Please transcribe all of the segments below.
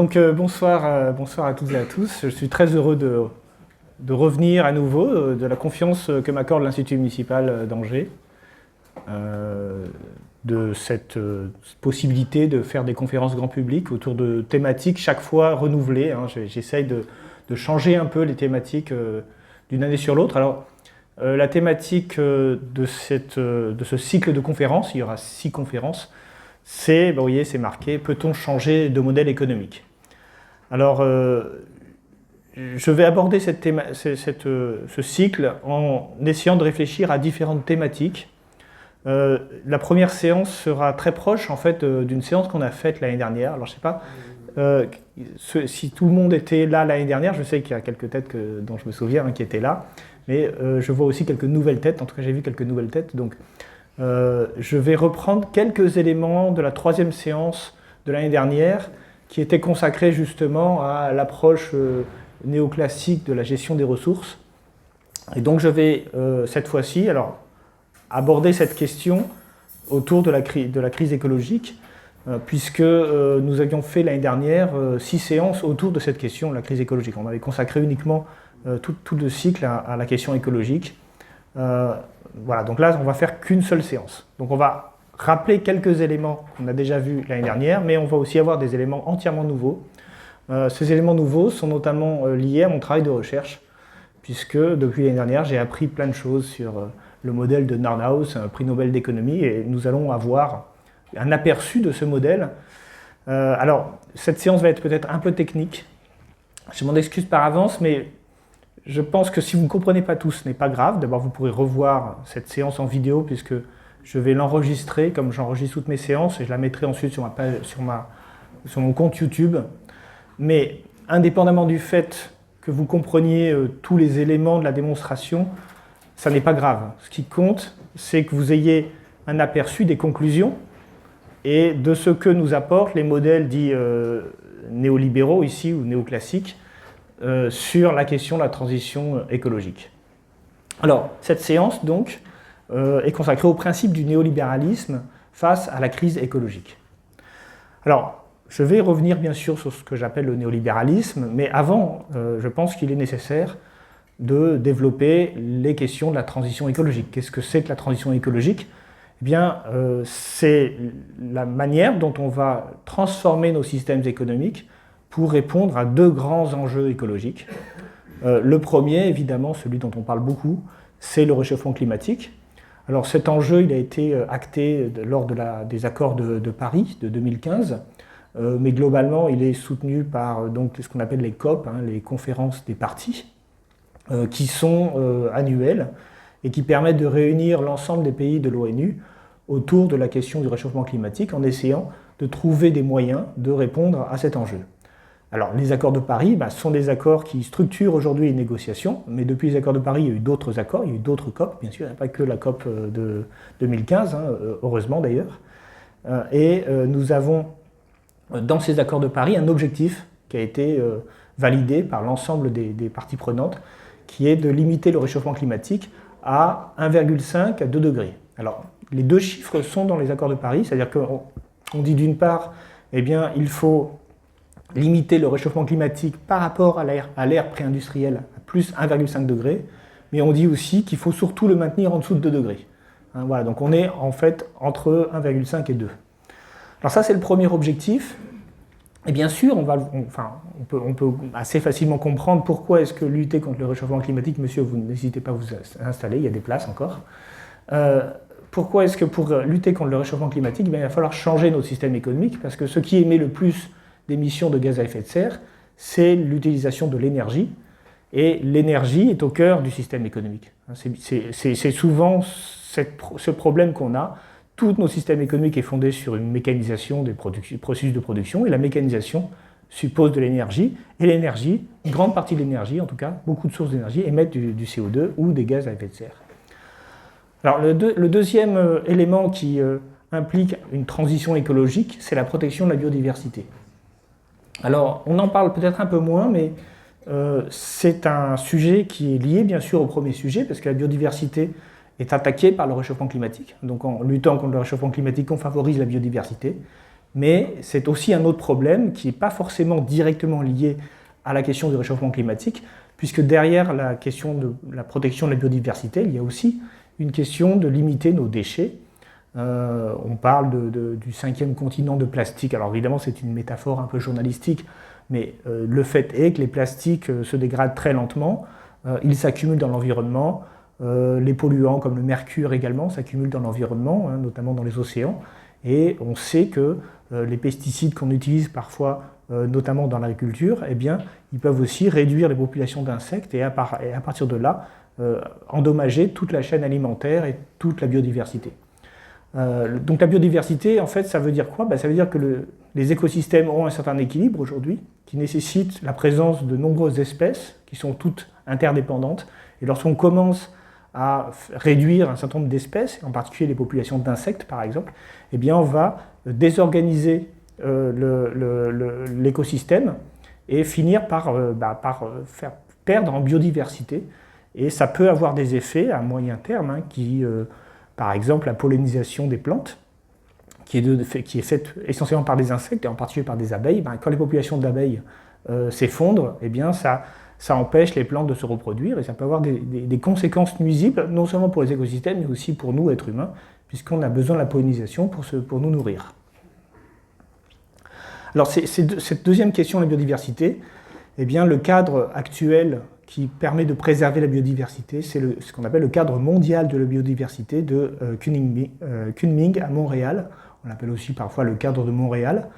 Donc bonsoir à toutes et à tous. Je suis très heureux de revenir à nouveau, de la confiance que m'accorde l'Institut municipal d'Angers, de cette possibilité de faire des conférences grand public autour de thématiques chaque fois renouvelées. J'essaye de changer un peu les thématiques d'une année sur l'autre. Alors la thématique de ce cycle de conférences, il y aura 6 conférences, c'est, vous voyez, c'est marqué « Peut-on changer de modèle économique ?» Alors, je vais aborder ce cycle en essayant de réfléchir à différentes thématiques. La première séance sera très proche en fait d'une séance qu'on a faite l'année dernière. Alors, je ne sais pas si tout le monde était là l'année dernière. Je sais qu'il y a quelques têtes dont je me souviens qui étaient là, mais je vois aussi quelques nouvelles têtes. En tout cas, j'ai vu quelques nouvelles têtes. Donc, je vais reprendre quelques éléments de la 3e séance de l'année dernière qui était consacrée justement à l'approche néoclassique de la gestion des ressources. Et donc je vais cette fois-ci aborder cette question autour de la crise écologique, puisque nous avions fait l'année dernière 6 séances autour de cette question, la crise écologique. On avait consacré uniquement tout le cycle à la question écologique. Voilà, donc là, on va faire qu'une seule séance. Donc on va rappeler quelques éléments qu'on a déjà vus l'année dernière, mais on va aussi avoir des éléments entièrement nouveaux. Ces éléments nouveaux sont notamment liés à mon travail de recherche, puisque depuis l'année dernière, j'ai appris plein de choses sur le modèle de Nordhaus, un prix Nobel d'économie, et nous allons avoir un aperçu de ce modèle. Alors, cette séance va être peut-être un peu technique. Je m'en excuse par avance, mais je pense que si vous ne comprenez pas tout, ce n'est pas grave. D'abord, vous pourrez revoir cette séance en vidéo, puisque je vais l'enregistrer comme j'enregistre toutes mes séances, et je la mettrai ensuite sur mon compte YouTube. Mais indépendamment du fait que vous compreniez tous les éléments de la démonstration, ça n'est pas grave. Ce qui compte, c'est que vous ayez un aperçu des conclusions et de ce que nous apportent les modèles dits néolibéraux ici, ou néoclassiques, sur la question de la transition écologique. Alors, cette séance, donc, est consacrée au principe du néolibéralisme face à la crise écologique. Alors, je vais revenir bien sûr sur ce que j'appelle le néolibéralisme, mais avant, je pense qu'il est nécessaire de développer les questions de la transition écologique. Qu'est-ce que c'est que la transition écologique ? Eh bien, c'est la manière dont on va transformer nos systèmes économiques pour répondre à 2 grands enjeux écologiques. Le premier, évidemment, celui dont on parle beaucoup, c'est le réchauffement climatique. Alors cet enjeu, il a été acté lors des accords de Paris de 2015, mais globalement, il est soutenu par donc, ce qu'on appelle les COP, les conférences des parties, qui sont annuelles et qui permettent de réunir l'ensemble des pays de l'ONU autour de la question du réchauffement climatique en essayant de trouver des moyens de répondre à cet enjeu. Alors, les accords de Paris sont des accords qui structurent aujourd'hui les négociations, mais depuis les accords de Paris, il y a eu d'autres accords, il y a eu d'autres COP, bien sûr, il n'y a pas que la COP de 2015, heureusement d'ailleurs. Et nous avons, dans ces accords de Paris, un objectif qui a été validé par l'ensemble des parties prenantes, qui est de limiter le réchauffement climatique à 1,5 à 2 degrés. Alors, les 2 chiffres sont dans les accords de Paris, c'est-à-dire qu'on dit d'une part, eh bien, il faut limiter le réchauffement climatique par rapport à l'ère pré-industrielle à plus 1,5 degré, mais on dit aussi qu'il faut surtout le maintenir en dessous de 2 degrés. Voilà, donc on est en fait entre 1,5 et 2. Alors ça, c'est le premier objectif. Et bien sûr, on peut assez facilement comprendre pourquoi est-ce que lutter contre le réchauffement climatique, monsieur, vous n'hésitez pas à vous installer, il y a des places encore. Pourquoi est-ce que pour lutter contre le réchauffement climatique, il va falloir changer notre système économique, parce que ce qui émet le plus d'émissions de gaz à effet de serre, c'est l'utilisation de l'énergie, et l'énergie est au cœur du système économique. C'est souvent ce problème qu'on a. Tout nos systèmes économiques est fondé sur une mécanisation des processus de production, et la mécanisation suppose de l'énergie, et l'énergie, une grande partie de l'énergie, en tout cas, beaucoup de sources d'énergie, émettent du CO2 ou des gaz à effet de serre. Alors le deuxième élément qui implique une transition écologique, c'est la protection de la biodiversité. Alors, on en parle peut-être un peu moins, mais c'est un sujet qui est lié bien sûr au premier sujet, parce que la biodiversité est attaquée par le réchauffement climatique. Donc en luttant contre le réchauffement climatique, on favorise la biodiversité. Mais c'est aussi un autre problème qui n'est pas forcément directement lié à la question du réchauffement climatique, puisque derrière la question de la protection de la biodiversité, il y a aussi une question de limiter nos déchets. On parle du 5e continent de plastique. Alors évidemment, c'est une métaphore un peu journalistique, mais le fait est que les plastiques se dégradent très lentement, ils s'accumulent dans l'environnement, les polluants comme le mercure également s'accumulent dans l'environnement, hein, notamment dans les océans, et on sait que les pesticides qu'on utilise parfois, notamment dans l'agriculture, eh bien, ils peuvent aussi réduire les populations d'insectes et à partir de là, endommager toute la chaîne alimentaire et toute la biodiversité. Donc la biodiversité, en fait, ça veut dire quoi? Ça veut dire que les écosystèmes ont un certain équilibre aujourd'hui, qui nécessite la présence de nombreuses espèces qui sont toutes interdépendantes. Et lorsqu'on commence à réduire un certain nombre d'espèces, en particulier les populations d'insectes par exemple, eh bien on va désorganiser l'écosystème et finir par faire perdre en biodiversité. Et ça peut avoir des effets à moyen terme, hein, par exemple la pollinisation des plantes, qui est faite essentiellement par des insectes et en particulier par des abeilles. Quand les populations d'abeilles s'effondrent, eh bien ça empêche les plantes de se reproduire et ça peut avoir des conséquences nuisibles, non seulement pour les écosystèmes, mais aussi pour nous, êtres humains, puisqu'on a besoin de la pollinisation pour nous nourrir. Alors, cette deuxième question, la biodiversité, eh bien, le cadre actuel qui permet de préserver la biodiversité, c'est ce qu'on appelle le cadre mondial de la biodiversité de Kunming à Montréal. On l'appelle aussi parfois le cadre de Montréal,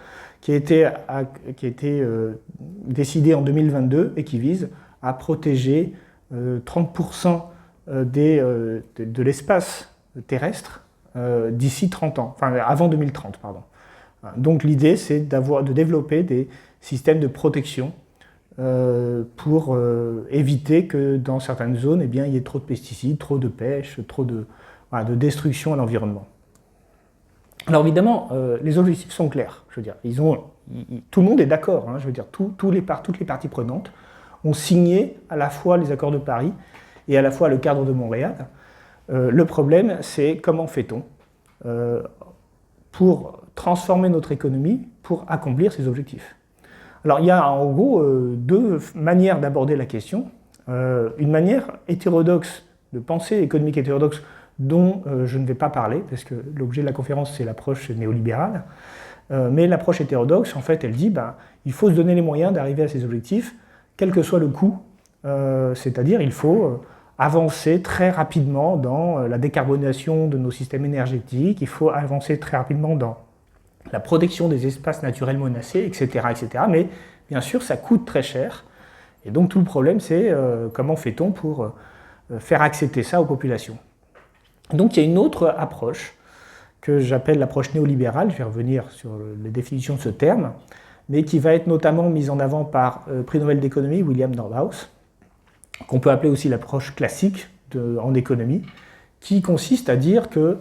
qui a été décidé en 2022 et qui vise à protéger 30% de l'espace terrestre d'ici 30 ans, enfin avant 2030, pardon. Donc l'idée, c'est de développer des systèmes de protection pour éviter que dans certaines zones, eh bien, il y ait trop de pesticides, trop de pêche, trop de destruction à l'environnement. Alors évidemment, les objectifs sont clairs. Je veux dire, tout le monde est d'accord. Hein, je veux dire, toutes les parties prenantes ont signé à la fois les accords de Paris et à la fois le cadre de Montréal. Le problème, c'est comment fait-on pour transformer notre économie pour accomplir ces objectifs. Alors il y a en gros deux manières d'aborder la question. Une manière hétérodoxe, de pensée économique hétérodoxe, dont je ne vais pas parler, parce que l'objet de la conférence, c'est l'approche néolibérale. Mais l'approche hétérodoxe, en fait, elle dit il faut se donner les moyens d'arriver à ces objectifs, quel que soit le coût. C'est-à-dire il faut avancer très rapidement dans la décarbonisation de nos systèmes énergétiques, il faut avancer très rapidement dans la protection des espaces naturels menacés, etc., etc. Mais bien sûr, ça coûte très cher. Et donc tout le problème, c'est comment fait-on pour faire accepter ça aux populations. Donc il y a une autre approche que j'appelle l'approche néolibérale, je vais revenir sur les définitions de ce terme, mais qui va être notamment mise en avant par prix Nobel d'économie William Nordhaus, qu'on peut appeler aussi l'approche classique en économie, qui consiste à dire que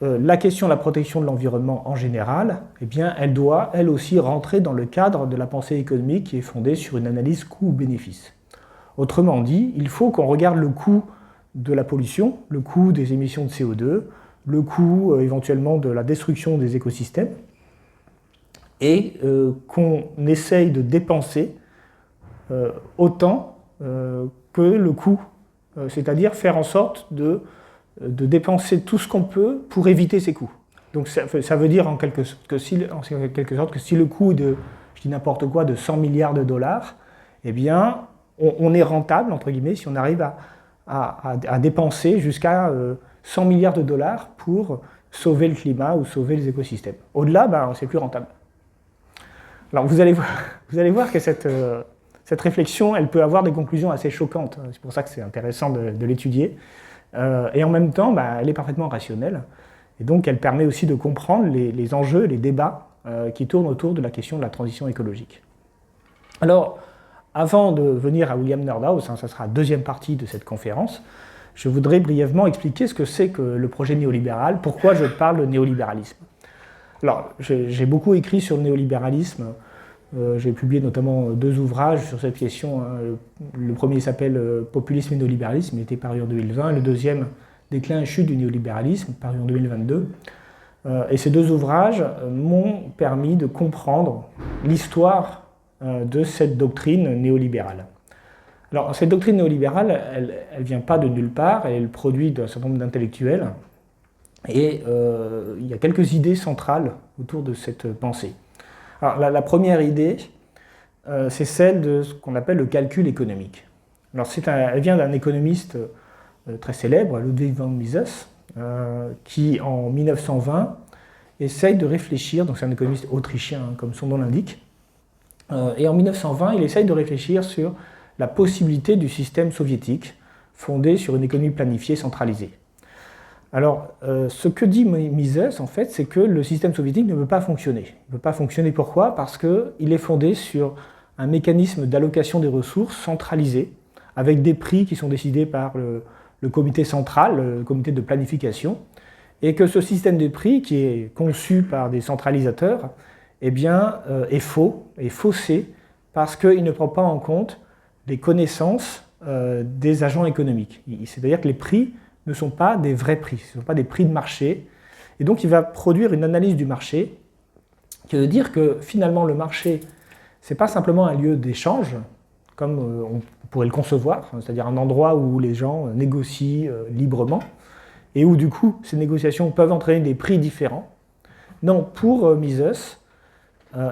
la question de la protection de l'environnement en général, eh bien, elle doit, elle aussi, rentrer dans le cadre de la pensée économique qui est fondée sur une analyse coût-bénéfice. Autrement dit, il faut qu'on regarde le coût de la pollution, le coût des émissions de CO2, le coût éventuellement de la destruction des écosystèmes, et qu'on essaye de dépenser autant que le coût, c'est-à-dire faire en sorte de dépenser tout ce qu'on peut pour éviter ces coûts. Donc ça veut dire en quelque sorte que si le coût de, je dis n'importe quoi, de 100 milliards de dollars, eh bien, on est rentable, entre guillemets, si on arrive à dépenser jusqu'à 100 milliards de dollars pour sauver le climat ou sauver les écosystèmes. Au-delà, c'est plus rentable. Alors vous allez voir que cette réflexion, elle peut avoir des conclusions assez choquantes. C'est pour ça que c'est intéressant de l'étudier. Et en même temps, elle est parfaitement rationnelle. Et donc, elle permet aussi de comprendre les enjeux, les débats qui tournent autour de la question de la transition écologique. Alors, avant de venir à William Nordhaus, ça sera la deuxième partie de cette conférence, je voudrais brièvement expliquer ce que c'est que le projet néolibéral, pourquoi je parle de néolibéralisme. Alors, j'ai beaucoup écrit sur le néolibéralisme. J'ai publié notamment 2 ouvrages sur cette question. Le premier s'appelle Populisme et néolibéralisme, il était paru en 2020. Le deuxième, Déclin et chute du néolibéralisme, paru en 2022. Et ces deux ouvrages m'ont permis de comprendre l'histoire de cette doctrine néolibérale. Alors, cette doctrine néolibérale, elle ne vient pas de nulle part, elle est le produit d'un certain nombre d'intellectuels, et il y a quelques idées centrales autour de cette pensée. Alors, la première idée, c'est celle de ce qu'on appelle le calcul économique. Alors, elle vient d'un économiste très célèbre, Ludwig von Mises, qui, en 1920, essaye de réfléchir, donc c'est un économiste autrichien, comme son nom l'indique, et en 1920, il essaye de réfléchir sur la possibilité du système soviétique fondé sur une économie planifiée centralisée. Alors, ce que dit Mises, en fait, c'est que le système soviétique ne peut pas fonctionner. Il ne peut pas fonctionner pourquoi ? Parce qu'il est fondé sur un mécanisme d'allocation des ressources centralisé, avec des prix qui sont décidés par le comité central, le comité de planification, et que ce système de prix, qui est conçu par des centralisateurs, eh bien, est faux, est faussé, parce qu'il ne prend pas en compte les connaissances des agents économiques. C'est-à-dire que les prix ne sont pas des vrais prix, ce ne sont pas des prix de marché. Et donc il va produire une analyse du marché qui veut dire que finalement le marché, ce n'est pas simplement un lieu d'échange, comme on pourrait le concevoir, c'est-à-dire un endroit où les gens négocient librement, et où du coup ces négociations peuvent entraîner des prix différents. Non, pour Mises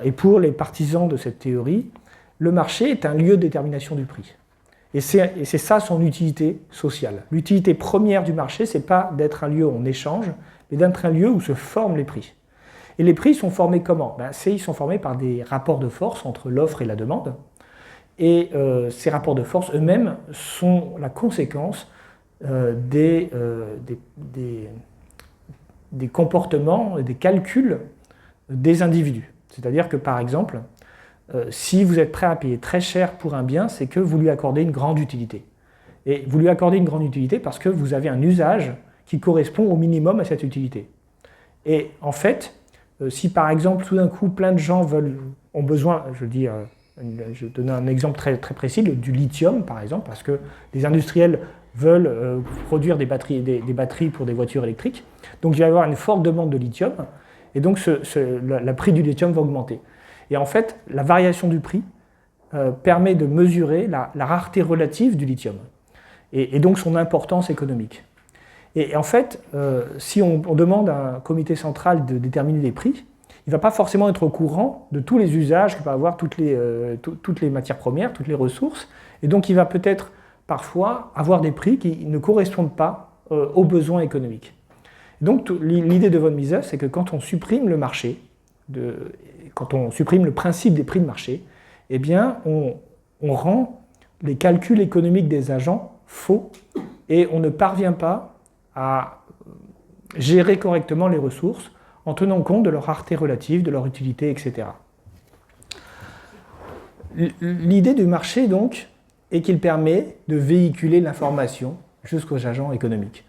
et pour les partisans de cette théorie, le marché est un lieu de détermination du prix. Et c'est ça son utilité sociale. L'utilité première du marché, ce n'est pas d'être un lieu où on échange, mais d'être un lieu où se forment les prix. Et les prix sont formés comment ? Ils sont formés par des rapports de force entre l'offre et la demande. Et ces rapports de force eux-mêmes sont la conséquence des comportements, des calculs des individus. C'est-à-dire que, par exemple, si vous êtes prêt à payer très cher pour un bien, c'est que vous lui accordez une grande utilité. Et vous lui accordez une grande utilité parce que vous avez un usage qui correspond au minimum à cette utilité. Et en fait, si par exemple, tout d'un coup, plein de gens ont besoin, je donne un exemple très, très précis, du lithium par exemple, parce que les industriels veulent produire des batteries pour des voitures électriques, donc il va y avoir une forte demande de lithium, et donc le prix du lithium va augmenter. Et en fait, la variation du prix permet de mesurer la rareté relative du lithium, et donc son importance économique. Et en fait, si on demande à un comité central de déterminer les prix, il ne va pas forcément être au courant de tous les usages que peuvent avoir toutes les matières premières, toutes les ressources, et donc il va peut-être parfois avoir des prix qui ne correspondent pas aux besoins économiques. Et donc l'idée de von Mises, c'est que quand on supprime le marché, quand on supprime le principe des prix de marché, eh bien on rend les calculs économiques des agents faux et on ne parvient pas à gérer correctement les ressources en tenant compte de leur rareté relative, de leur utilité, etc. L'idée du marché, donc, est qu'il permet de véhiculer l'information jusqu'aux agents économiques.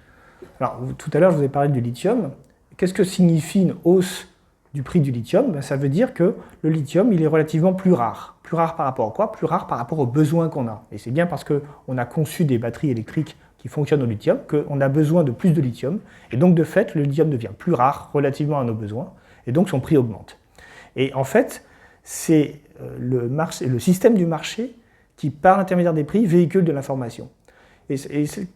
Alors, tout à l'heure, je vous ai parlé du lithium. Qu'est-ce que signifie une hausse du prix du lithium ? Ça veut dire que le lithium, il est relativement plus rare. Plus rare par rapport à quoi ? Plus rare par rapport aux besoins qu'on a. Et c'est bien parce qu'on a conçu des batteries électriques qui fonctionnent au lithium, qu'on a besoin de plus de lithium, et donc de fait, le lithium devient plus rare relativement à nos besoins, et donc son prix augmente. Et en fait, c'est le système du marché qui, par l'intermédiaire des prix, véhicule de l'information. Et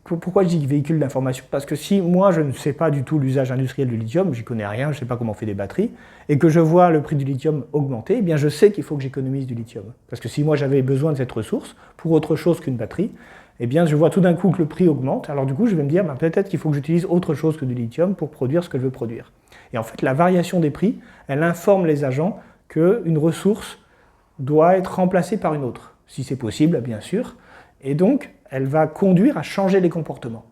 pourquoi je dis véhicule de l'information ? Parce que si moi, je ne sais pas du tout l'usage industriel du lithium, j'y connais rien, je ne sais pas comment on fait des batteries, et que je vois le prix du lithium augmenter, eh bien je sais qu'il faut que j'économise du lithium. Parce que si moi, j'avais besoin de cette ressource pour autre chose qu'une batterie, eh bien, je vois tout d'un coup que le prix augmente, alors du coup, je vais me dire, peut-être qu'il faut que j'utilise autre chose que du lithium pour produire ce que je veux produire. Et en fait, la variation des prix, elle informe les agents qu'une ressource doit être remplacée par une autre, si c'est possible, bien sûr, et donc, elle va conduire à changer les comportements.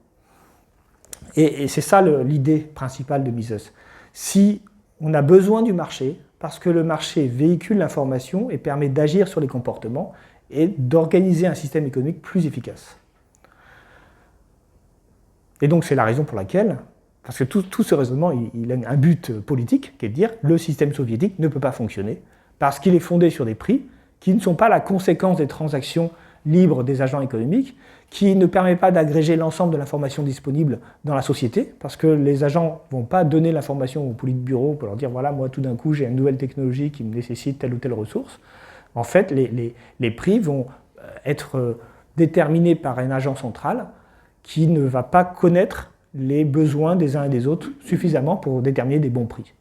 Et c'est ça l'idée principale de Mises. Si on a besoin du marché, parce que le marché véhicule l'information et permet d'agir sur les comportements, et d'organiser un système économique plus efficace. Et donc c'est la raison pour laquelle, parce que tout ce raisonnement, il a un but politique, qui est de dire le système soviétique ne peut pas fonctionner, parce qu'il est fondé sur des prix qui ne sont pas la conséquence des transactions libre des agents économiques, qui ne permet pas d'agréger l'ensemble de l'information disponible dans la société, parce que les agents ne vont pas donner l'information au politburo pour leur dire voilà, moi tout d'un coup j'ai une nouvelle technologie qui me nécessite telle ou telle ressource. En fait, les prix vont être déterminés par un agent central qui ne va pas connaître les besoins des uns et des autres suffisamment pour déterminer des bons prix.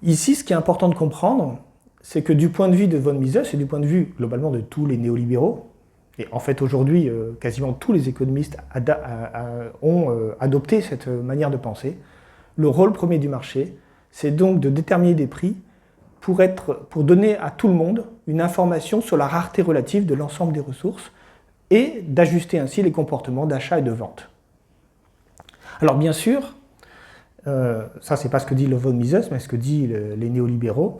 Ici, ce qui est important de comprendre, c'est que du point de vue de von Mises et du point de vue globalement de tous les néolibéraux, et en fait aujourd'hui quasiment tous les économistes ont adopté cette manière de penser, le rôle premier du marché, c'est donc de déterminer des prix pour donner à tout le monde une information sur la rareté relative de l'ensemble des ressources et d'ajuster ainsi les comportements d'achat et de vente. Alors bien sûr, ça c'est pas ce que dit le von Mises, mais ce que disent les néolibéraux,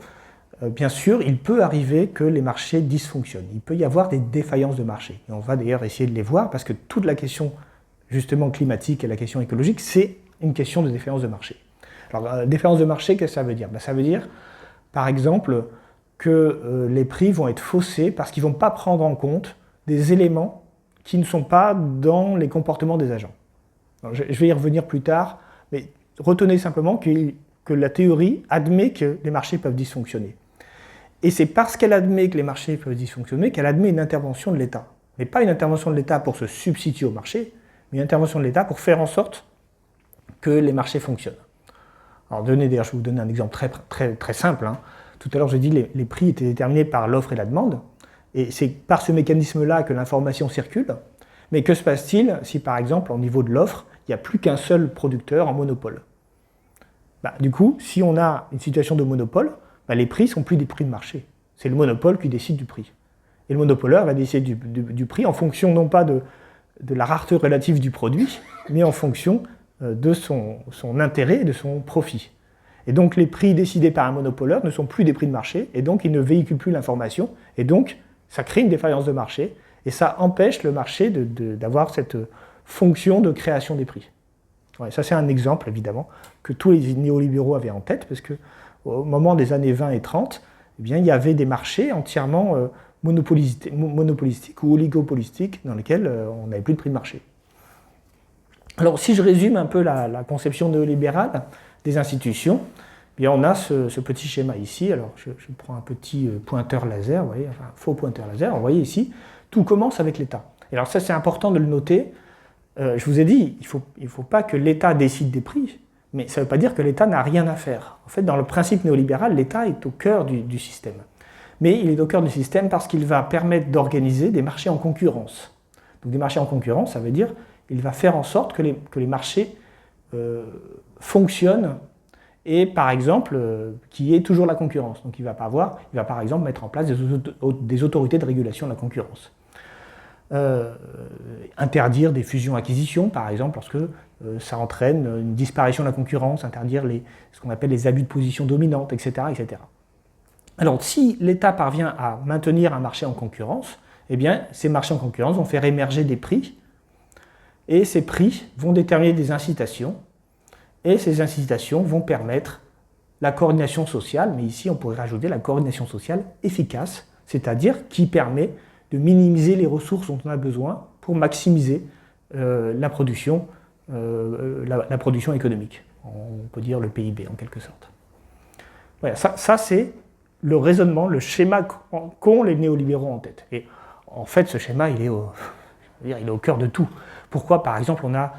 bien sûr, il peut arriver que les marchés dysfonctionnent. Il peut y avoir des défaillances de marché. Et on va d'ailleurs essayer de les voir parce que toute la question justement climatique et la question écologique, c'est une question de défaillance de marché. Alors, défaillance de marché, qu'est-ce que ça veut dire? Ça veut dire, par exemple, que les prix vont être faussés parce qu'ils ne vont pas prendre en compte des éléments qui ne sont pas dans les comportements des agents. Alors, je vais y revenir plus tard, mais retenez simplement que la théorie admet que les marchés peuvent dysfonctionner. Et c'est parce qu'elle admet que les marchés peuvent dysfonctionner qu'elle admet une intervention de l'État. Mais pas une intervention de l'État pour se substituer au marché, mais une intervention de l'État pour faire en sorte que les marchés fonctionnent. Alors d'ailleurs, je vais vous donner un exemple très simple. Tout à l'heure, j'ai dit que les prix étaient déterminés par l'offre et la demande. Et c'est par ce mécanisme-là que l'information circule. Mais que se passe-t-il si, par exemple, au niveau de l'offre, il n'y a plus qu'un seul producteur en monopole? Du coup, si on a une situation de monopole, les prix ne sont plus des prix de marché. C'est le monopole qui décide du prix. Et le monopoleur va décider du prix en fonction non pas de la rareté relative du produit, mais en fonction de son intérêt et de son profit. Et donc les prix décidés par un monopoleur ne sont plus des prix de marché, et donc ils ne véhiculent plus l'information, et donc ça crée une défaillance de marché, et ça empêche le marché d'avoir cette fonction de création des prix. Ouais, ça c'est un exemple évidemment que tous les néolibéraux avaient en tête, parce qu'au moment des années 20 et 30, eh bien, il y avait des marchés entièrement monopolistiques ou oligopolistiques dans lesquels on n'avait plus de prix de marché. Alors si je résume un peu la conception néolibérale des institutions, eh bien, on a ce petit schéma ici. Alors je prends un petit pointeur laser, vous voyez, enfin, un faux pointeur laser, vous voyez ici, tout commence avec l'État. Et alors ça c'est important de le noter. Je vous ai dit, il ne faut pas que l'État décide des prix, mais ça ne veut pas dire que l'État n'a rien à faire. En fait, dans le principe néolibéral, l'État est au cœur du système. Mais il est au cœur du système parce qu'il va permettre d'organiser des marchés en concurrence. Donc des marchés en concurrence, ça veut dire qu'il va faire en sorte que les marchés fonctionnent et, par exemple, qu'il y ait toujours la concurrence. Donc il va par exemple mettre en place des autorités de régulation de la concurrence. Interdire des fusions-acquisitions, par exemple, lorsque ça entraîne une disparition de la concurrence, interdire ce qu'on appelle les abus de position dominante, etc., etc. Alors, si l'État parvient à maintenir un marché en concurrence, eh bien, ces marchés en concurrence vont faire émerger des prix, et ces prix vont déterminer des incitations, et ces incitations vont permettre la coordination sociale, mais ici on pourrait rajouter la coordination sociale efficace, c'est-à-dire qui permet de minimiser les ressources dont on a besoin pour maximiser la production économique. On peut dire le PIB en quelque sorte. Voilà, ça c'est le raisonnement, le schéma qu'ont les néolibéraux en tête. Et en fait, ce schéma, il est au cœur de tout. Pourquoi, par exemple, on a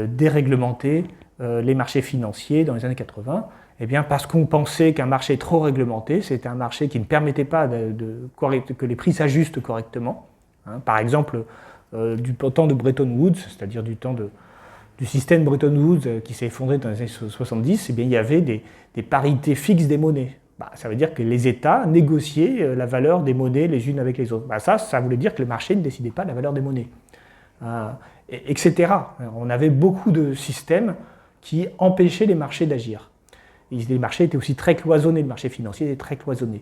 déréglementé les marchés financiers dans les années 80 ? Eh bien, parce qu'on pensait qu'un marché trop réglementé, c'était un marché qui ne permettait pas que les prix s'ajustent correctement. Par exemple, du temps de Bretton Woods, c'est-à-dire du temps du système Bretton Woods qui s'est effondré dans les années 70, eh bien, il y avait des parités fixes des monnaies. Ça veut dire que les États négociaient la valeur des monnaies les unes avec les autres. Ça voulait dire que le marché ne décidait pas de la valeur des monnaies, etc. On avait beaucoup de systèmes qui empêchaient les marchés d'agir. Les marchés étaient aussi très cloisonnés, le marché financier était très cloisonné.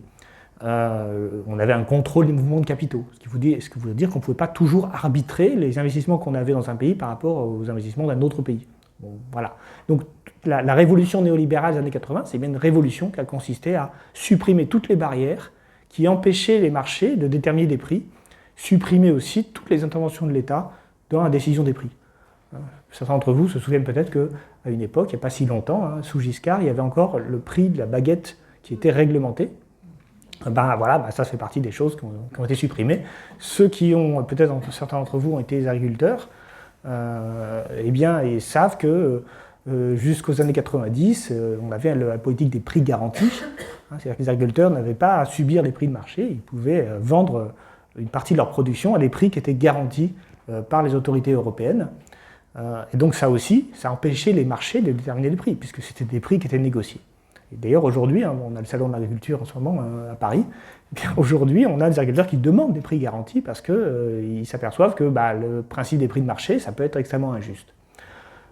On avait un contrôle des mouvements de capitaux, ce qui veut dire qu'on ne pouvait pas toujours arbitrer les investissements qu'on avait dans un pays par rapport aux investissements d'un autre pays. Bon, voilà. Donc la révolution néolibérale des années 80, c'est bien une révolution qui a consisté à supprimer toutes les barrières qui empêchait les marchés de déterminer des prix, supprimait aussi toutes les interventions de l'État dans la décision des prix. Certains d'entre vous se souviennent peut-être qu'à une époque, il n'y a pas si longtemps, sous Giscard, il y avait encore le prix de la baguette qui était réglementé. Ça fait partie des choses qui ont été supprimées. Ceux qui ont, peut-être certains d'entre vous ont été des agriculteurs, ils savent que jusqu'aux années 90, on avait la politique des prix garantis. C'est-à-dire que les agriculteurs n'avaient pas à subir les prix de marché, ils pouvaient vendre une partie de leur production à des prix qui étaient garantis par les autorités européennes. Et donc ça aussi, ça empêchait les marchés de déterminer les prix, puisque c'était des prix qui étaient négociés. Et d'ailleurs, aujourd'hui, on a le salon de l'agriculture en ce moment à Paris, aujourd'hui, on a des agriculteurs qui demandent des prix garantis parce qu'ils s'aperçoivent que le principe des prix de marché, ça peut être extrêmement injuste.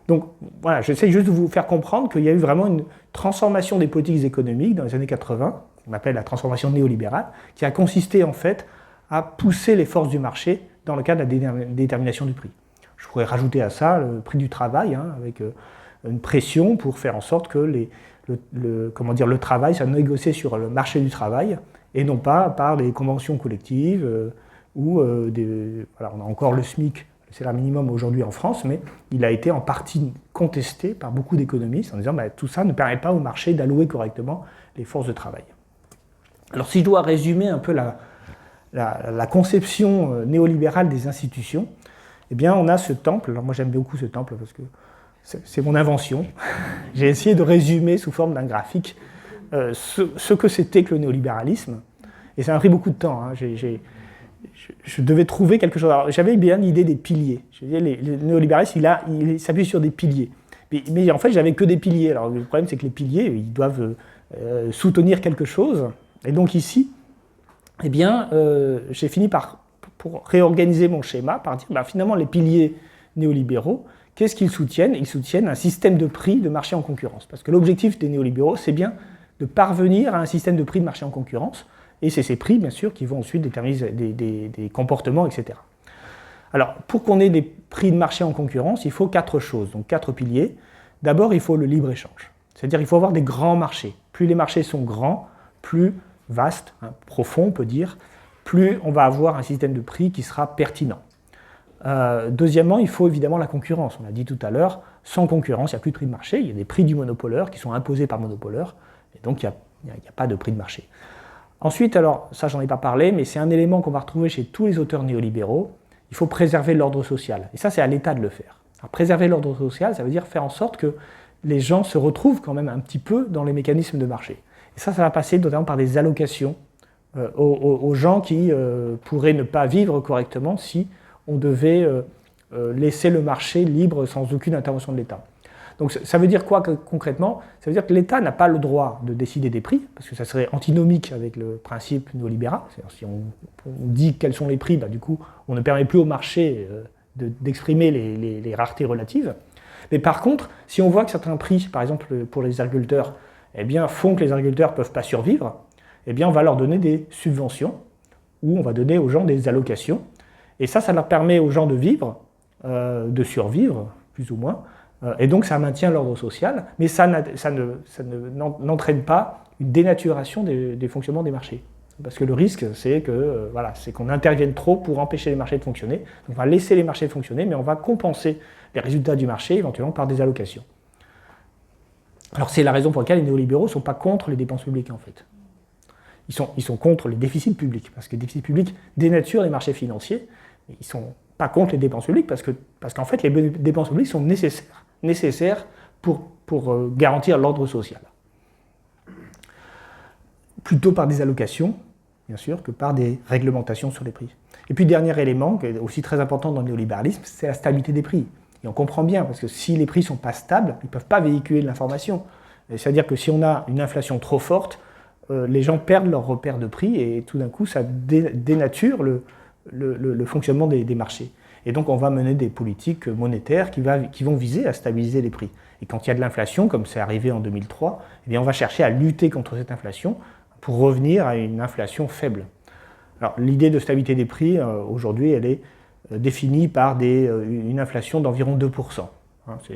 Donc voilà, j'essaie juste de vous faire comprendre qu'il y a eu vraiment une transformation des politiques économiques dans les années 80, qu'on appelle la transformation néolibérale, qui a consisté en fait à pousser les forces du marché dans le cadre de la détermination du prix. Je pourrais rajouter à ça le prix du travail, avec une pression pour faire en sorte que le travail soit négocié sur le marché du travail et non pas par des conventions collectives on a encore le SMIC, c'est le minimum aujourd'hui en France, mais il a été en partie contesté par beaucoup d'économistes en disant tout ça ne permet pas au marché d'allouer correctement les forces de travail. Alors si je dois résumer un peu la conception néolibérale des institutions, eh bien on a ce temple. Alors moi j'aime beaucoup ce temple parce que c'est mon invention. J'ai essayé de résumer sous forme d'un graphique ce que c'était que le néolibéralisme, et ça m'a pris beaucoup de temps. Je devais trouver quelque chose. Alors, j'avais bien l'idée des piliers. Je disais, le néolibéralisme, il s'appuie sur des piliers. Mais en fait, j'avais que des piliers. Alors, le problème, c'est que les piliers, ils doivent soutenir quelque chose. Et donc ici, j'ai fini pour réorganiser mon schéma, par dire, finalement, les piliers néolibéraux, qu'est-ce qu'ils soutiennent? Ils soutiennent un système de prix de marché en concurrence. Parce que l'objectif des néolibéraux, c'est bien de parvenir à un système de prix de marché en concurrence. Et c'est ces prix, bien sûr, qui vont ensuite déterminer des comportements, etc. Alors, pour qu'on ait des prix de marché en concurrence, il faut 4 choses, donc 4 piliers. D'abord, il faut le libre-échange. C'est-à-dire qu'il faut avoir des grands marchés. Plus les marchés sont grands, plus vastes, profonds, on peut dire, plus on va avoir un système de prix qui sera pertinent. Deuxièmement, il faut évidemment la concurrence. On l'a dit tout à l'heure, sans concurrence, il n'y a plus de prix de marché. Il y a des prix du monopoleur qui sont imposés par le monopoleur, et donc il n'y a pas de prix de marché. Ensuite, alors, ça j'en ai pas parlé, mais c'est un élément qu'on va retrouver chez tous les auteurs néolibéraux, il faut préserver l'ordre social. Et ça, c'est à l'État de le faire. Alors, préserver l'ordre social, ça veut dire faire en sorte que les gens se retrouvent quand même un petit peu dans les mécanismes de marché. Et ça va passer notamment par des allocations aux gens qui pourraient ne pas vivre correctement si on devait laisser le marché libre sans aucune intervention de l'État. Donc ça veut dire quoi concrètement? Ça veut dire que l'État n'a pas le droit de décider des prix, parce que ça serait antinomique avec le principe néolibéral. C'est-à-dire si on dit quels sont les prix, du coup on ne permet plus au marché d'exprimer les raretés relatives. Mais par contre, si on voit que certains prix, par exemple pour les agriculteurs, font que les agriculteurs ne peuvent pas survivre, on va leur donner des subventions, ou on va donner aux gens des allocations. Et ça leur permet aux gens de vivre, de survivre, plus ou moins. Et donc ça maintient l'ordre social, mais ça n'entraîne pas une dénaturation des fonctionnements des marchés. Parce que le risque, c'est qu'on intervienne trop pour empêcher les marchés de fonctionner. Donc on va laisser les marchés fonctionner, mais on va compenser les résultats du marché éventuellement par des allocations. Alors c'est la raison pour laquelle les néolibéraux ne sont pas contre les dépenses publiques en fait. Ils sont contre les déficits publics, parce que les déficits publics dénaturent les marchés financiers, mais ils ne sont pas contre les dépenses publiques, parce qu'en fait les dépenses publiques sont nécessaires pour garantir l'ordre social. Plutôt par des allocations, bien sûr, que par des réglementations sur les prix. Et puis, dernier élément, qui est aussi très important dans le néolibéralisme, c'est la stabilité des prix. Et on comprend bien, parce que si les prix ne sont pas stables, ils ne peuvent pas véhiculer de l'information. C'est-à-dire que si on a une inflation trop forte, les gens perdent leur repère de prix, et tout d'un coup, ça dénature le fonctionnement des marchés. Et donc, on va mener des politiques monétaires qui vont viser à stabiliser les prix. Et quand il y a de l'inflation, comme c'est arrivé en 2003, on va chercher à lutter contre cette inflation pour revenir à une inflation faible. Alors, l'idée de stabilité des prix, aujourd'hui, elle est définie par une inflation d'environ 2%.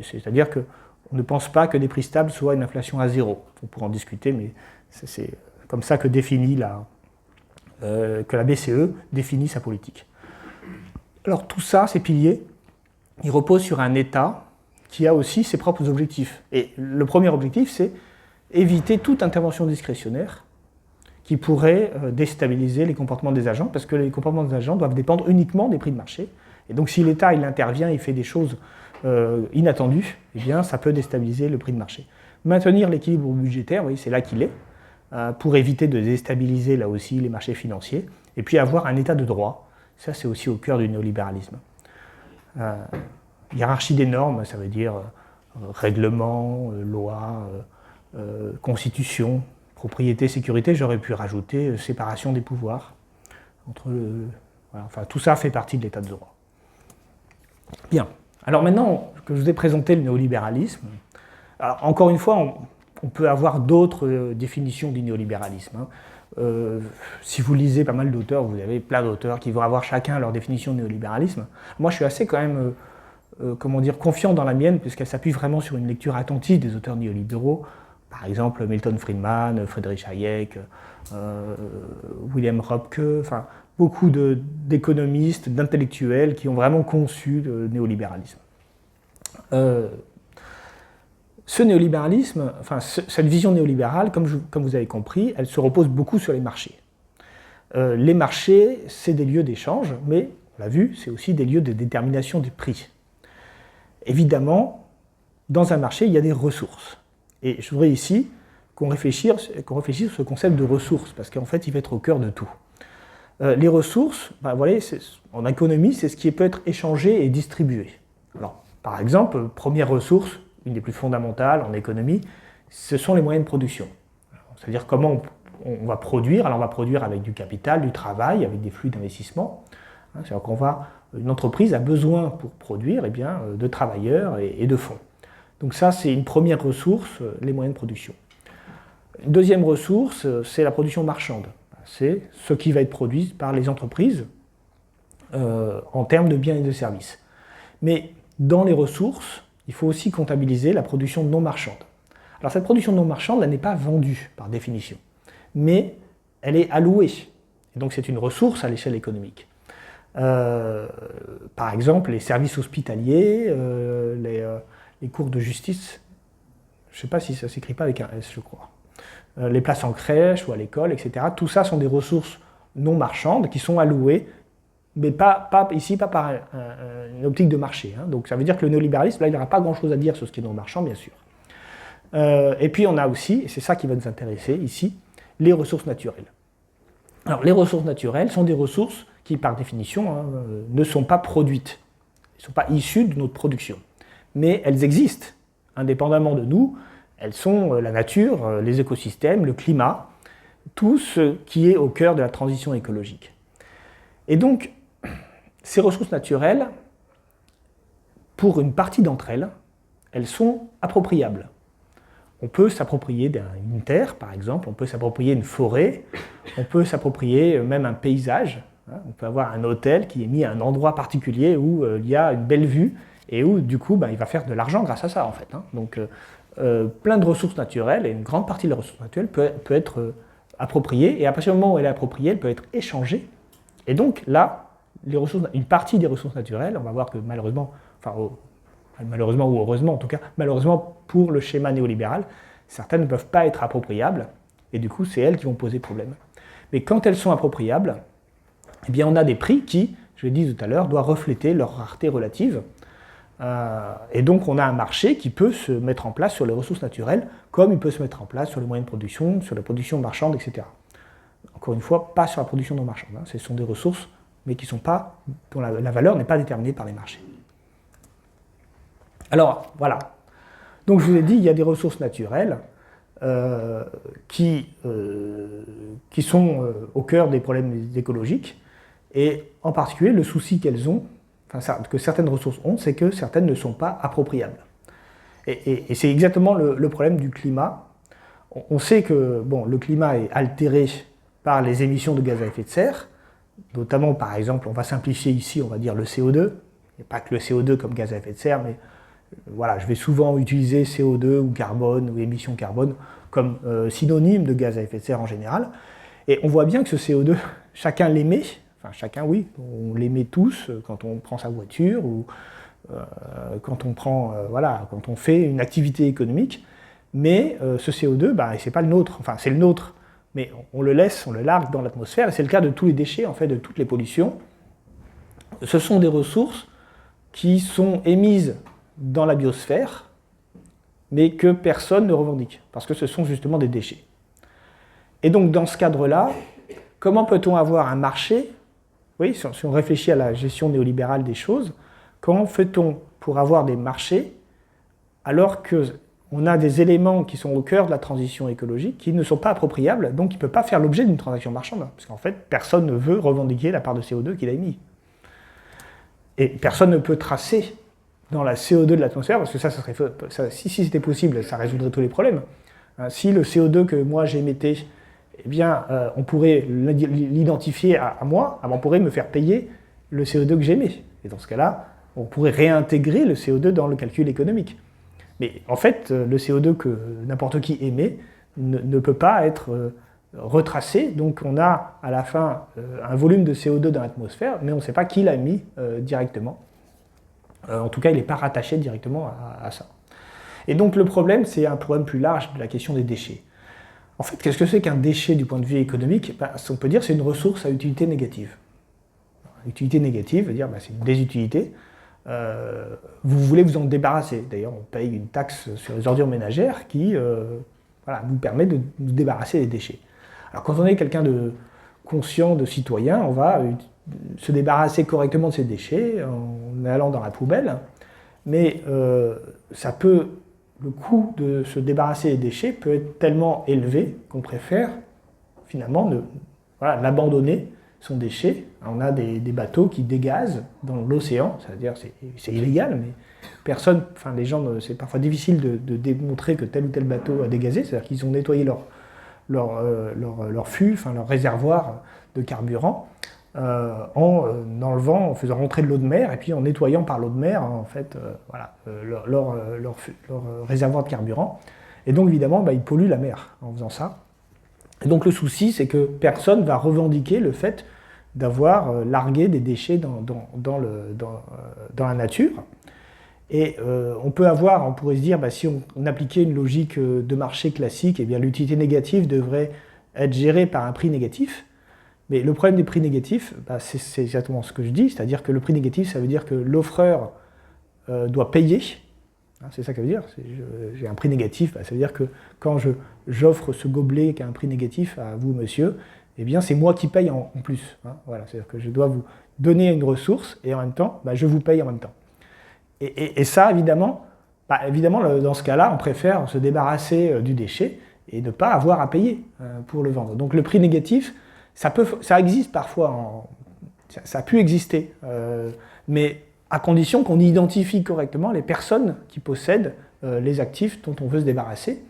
C'est-à-dire qu'on ne pense pas que des prix stables soient une inflation à zéro. On pourra en discuter, mais c'est comme ça que définit que la BCE définit sa politique. Alors tout ça, ces piliers, ils reposent sur un État qui a aussi ses propres objectifs. Et le premier objectif, c'est éviter toute intervention discrétionnaire qui pourrait déstabiliser les comportements des agents, parce que les comportements des agents doivent dépendre uniquement des prix de marché. Et donc si l'État il intervient, il fait des choses inattendues, eh bien ça peut déstabiliser le prix de marché. Maintenir l'équilibre budgétaire, oui, c'est là qu'il est, pour éviter de déstabiliser là aussi les marchés financiers, et puis avoir un état de droit, ça c'est aussi au cœur du néolibéralisme. Hiérarchie des normes, ça veut dire règlement, loi, constitution, propriété, sécurité, j'aurais pu rajouter séparation des pouvoirs. Voilà, enfin, tout ça fait partie de l'état de droit. Bien, alors maintenant que je vous ai présenté le néolibéralisme, alors encore une fois, on peut avoir d'autres définitions du néolibéralisme. Si vous lisez pas mal d'auteurs, vous avez plein d'auteurs qui vont avoir chacun leur définition de néolibéralisme. Moi, je suis assez quand même, confiant dans la mienne, puisqu'elle s'appuie vraiment sur une lecture attentive des auteurs néolibéraux. Par exemple, Milton Friedman, Friedrich Hayek, William Röpke, enfin, beaucoup d'économistes, d'intellectuels qui ont vraiment conçu le néolibéralisme. Ce néolibéralisme, enfin, cette vision néolibérale, comme vous avez compris, elle se repose beaucoup sur les marchés. Les marchés, c'est des lieux d'échange, mais, on l'a vu, c'est aussi des lieux de détermination des prix. Évidemment, dans un marché, il y a des ressources. Et je voudrais ici qu'on réfléchisse sur ce concept de ressources, parce qu'en fait, il va être au cœur de tout. Les ressources, vous voyez, en économie, c'est ce qui peut être échangé et distribué. Alors, par exemple, première ressource, une des plus fondamentales en économie, ce sont les moyens de production. C'est-à-dire comment on va produire. Alors on va produire avec du capital, du travail, avec des flux d'investissement. C'est-à-dire une entreprise a besoin pour produire de travailleurs et de fonds. Donc ça, c'est une première ressource, les moyens de production. Une deuxième ressource, c'est la production marchande. C'est ce qui va être produit par les entreprises en termes de biens et de services. Mais dans les ressources, il faut aussi comptabiliser la production non marchande. Alors cette production non marchande, elle n'est pas vendue par définition, mais elle est allouée. Et donc c'est une ressource à l'échelle économique. Par exemple, les services hospitaliers, les cours de justice, je ne sais pas si ça ne s'écrit pas avec un S, je crois. Les places en crèche ou à l'école, etc. Tout ça sont des ressources non marchandes qui sont allouées, mais pas par une optique de marché. Donc ça veut dire que le néolibéralisme, là, il n'aura pas grand-chose à dire sur ce qui est non marchand, bien sûr. Et puis on a aussi, et c'est ça qui va nous intéresser ici, les ressources naturelles. Alors les ressources naturelles sont des ressources qui, par définition, ne sont pas produites, elles ne sont pas issues de notre production. Mais elles existent, indépendamment de nous. Elles sont la nature, les écosystèmes, le climat, tout ce qui est au cœur de la transition écologique. Et donc, ces ressources naturelles, pour une partie d'entre elles, elles sont appropriables. On peut s'approprier une terre, par exemple, on peut s'approprier une forêt, on peut s'approprier même un paysage. On peut avoir un hôtel qui est mis à un endroit particulier où il y a une belle vue et où, du coup, il va faire de l'argent grâce à ça, en fait. Donc, plein de ressources naturelles, et une grande partie de la ressource naturelle peut être appropriée, et à partir du moment où elle est appropriée, elle peut être échangée. Et donc, là, une partie des ressources naturelles, on va voir que malheureusement, malheureusement ou heureusement en tout cas, malheureusement pour le schéma néolibéral, certaines ne peuvent pas être appropriables, et du coup, c'est elles qui vont poser problème. Mais quand elles sont appropriables, eh bien, on a des prix qui, je l'ai dit tout à l'heure, doivent refléter leur rareté relative. Et donc, on a un marché qui peut se mettre en place sur les ressources naturelles, comme il peut se mettre en place sur les moyens de production, sur la production marchande, etc. Encore une fois, pas sur la production non marchande. Ce sont des ressources, mais qui sont pas, dont la valeur n'est pas déterminée par les marchés. Alors, voilà. Donc, je vous ai dit, il y a des ressources naturelles qui sont au cœur des problèmes écologiques, et en particulier, le souci qu'elles ont, que certaines ressources ont, c'est que certaines ne sont pas appropriables. Et c'est exactement le problème du climat. On sait que le climat est altéré par les émissions de gaz à effet de serre, notamment, par exemple, on va simplifier ici, on va dire le CO2. Il n'y a pas que le CO2 comme gaz à effet de serre, mais voilà, je vais souvent utiliser CO2 ou carbone ou émissions carbone comme synonyme de gaz à effet de serre en général. Et on voit bien que ce CO2, chacun l'aimait, enfin chacun oui, on l'aimait tous quand on prend sa voiture ou quand on prend, voilà, quand on fait une activité économique, mais ce CO2, bah, c'est pas le nôtre, enfin c'est le nôtre, mais on le laisse, on le largue dans l'atmosphère, et c'est le cas de tous les déchets, en fait, de toutes les pollutions. Ce sont des ressources qui sont émises dans la biosphère, mais que personne ne revendique, parce que ce sont justement des déchets. Et donc dans ce cadre-là, comment peut-on avoir un marché? Oui, si on réfléchit à la gestion néolibérale des choses, comment fait-on pour avoir des marchés alors qu'on a des éléments qui sont au cœur de la transition écologique qui ne sont pas appropriables, donc qui ne peuvent pas faire l'objet d'une transaction marchande, parce qu'en fait, personne ne veut revendiquer la part de CO2 qu'il a émis. Et personne ne peut tracer dans la CO2 de l'atmosphère, parce que si c'était possible, ça résoudrait tous les problèmes. Si le CO2 que moi j'émettais, eh bien, on pourrait l'identifier à moi, on pourrait me faire payer le CO2 que j'émets. Et dans ce cas-là, on pourrait réintégrer le CO2 dans le calcul économique. Mais en fait, le CO2 que n'importe qui émet ne peut pas être retracé, donc on a à la fin un volume de CO2 dans l'atmosphère, mais on ne sait pas qui l'a mis directement. En tout cas, il n'est pas rattaché directement à ça. Et donc le problème, c'est un problème plus large de la question des déchets. En fait, qu'est-ce que c'est qu'un déchet du point de vue économique? On peut dire que c'est une ressource à utilité négative. Utilité négative veut dire c'est une désutilité. Vous voulez vous en débarrasser. D'ailleurs, on paye une taxe sur les ordures ménagères qui nous permet de nous débarrasser des déchets. Alors quand on est quelqu'un de conscient, de citoyen, on va se débarrasser correctement de ces déchets en allant dans la poubelle, mais le coût de se débarrasser des déchets peut être tellement élevé qu'on préfère finalement l'abandonner, son déchet. On a des bateaux qui dégazent dans l'océan, c'est-à-dire c'est illégal, mais personne, les gens, c'est parfois difficile de démontrer que tel ou tel bateau a dégazé, c'est-à-dire qu'ils ont nettoyé leur fût, leur réservoir de carburant, en enlevant, en faisant rentrer de l'eau de mer, et puis en nettoyant par l'eau de mer, en fait, leur réservoir de carburant. Et donc, évidemment, ils polluent la mer en faisant ça. Et donc, le souci, c'est que personne ne va revendiquer le fait d'avoir largué des déchets dans la nature. Et on pourrait se dire, si on appliquait une logique de marché classique, eh bien l'utilité négative devrait être gérée par un prix négatif. Mais le problème des prix négatifs, c'est exactement ce que je dis, c'est-à-dire que le prix négatif, ça veut dire que l'offreur doit payer. C'est ça que ça veut dire. J'ai un prix négatif, ça veut dire que quand j'offre ce gobelet qui a un prix négatif à vous, monsieur, eh bien c'est moi qui paye en plus. Voilà, c'est-à-dire que je dois vous donner une ressource et en même temps, je vous paye en même temps. Et ça, évidemment, dans ce cas-là, on préfère se débarrasser du déchet et ne pas avoir à payer pour le vendre. Donc le prix négatif, ça existe parfois, ça a pu exister, mais à condition qu'on identifie correctement les personnes qui possèdent les actifs dont on veut se débarrasser,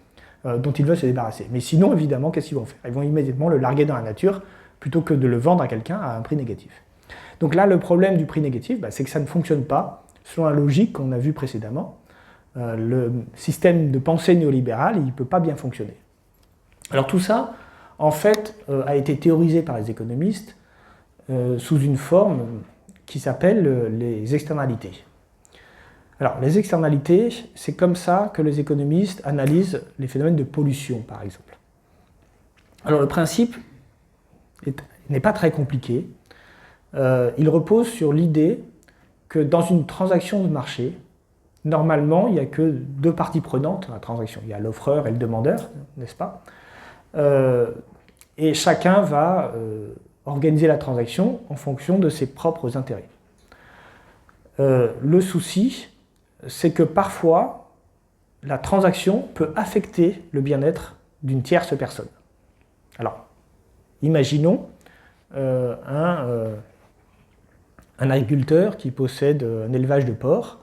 dont ils veulent se débarrasser. Mais sinon, évidemment, qu'est-ce qu'ils vont faire? Ils vont immédiatement le larguer dans la nature plutôt que de le vendre à quelqu'un à un prix négatif. Donc là, le problème du prix négatif, c'est que ça ne fonctionne pas selon la logique qu'on a vue précédemment. Le système de pensée néolibérale, il ne peut pas bien fonctionner. Alors tout ça, en fait, a été théorisé par les économistes sous une forme qui s'appelle les externalités. Alors, les externalités, c'est comme ça que les économistes analysent les phénomènes de pollution, par exemple. Alors, le principe n'est pas très compliqué. Il repose sur l'idée que dans une transaction de marché, normalement, il n'y a que deux parties prenantes dans la transaction. Il y a l'offreur et le demandeur, n'est-ce pas? Et chacun va organiser la transaction en fonction de ses propres intérêts. Le souci, c'est que parfois, la transaction peut affecter le bien-être d'une tierce personne. Alors, imaginons un agriculteur qui possède un élevage de porcs.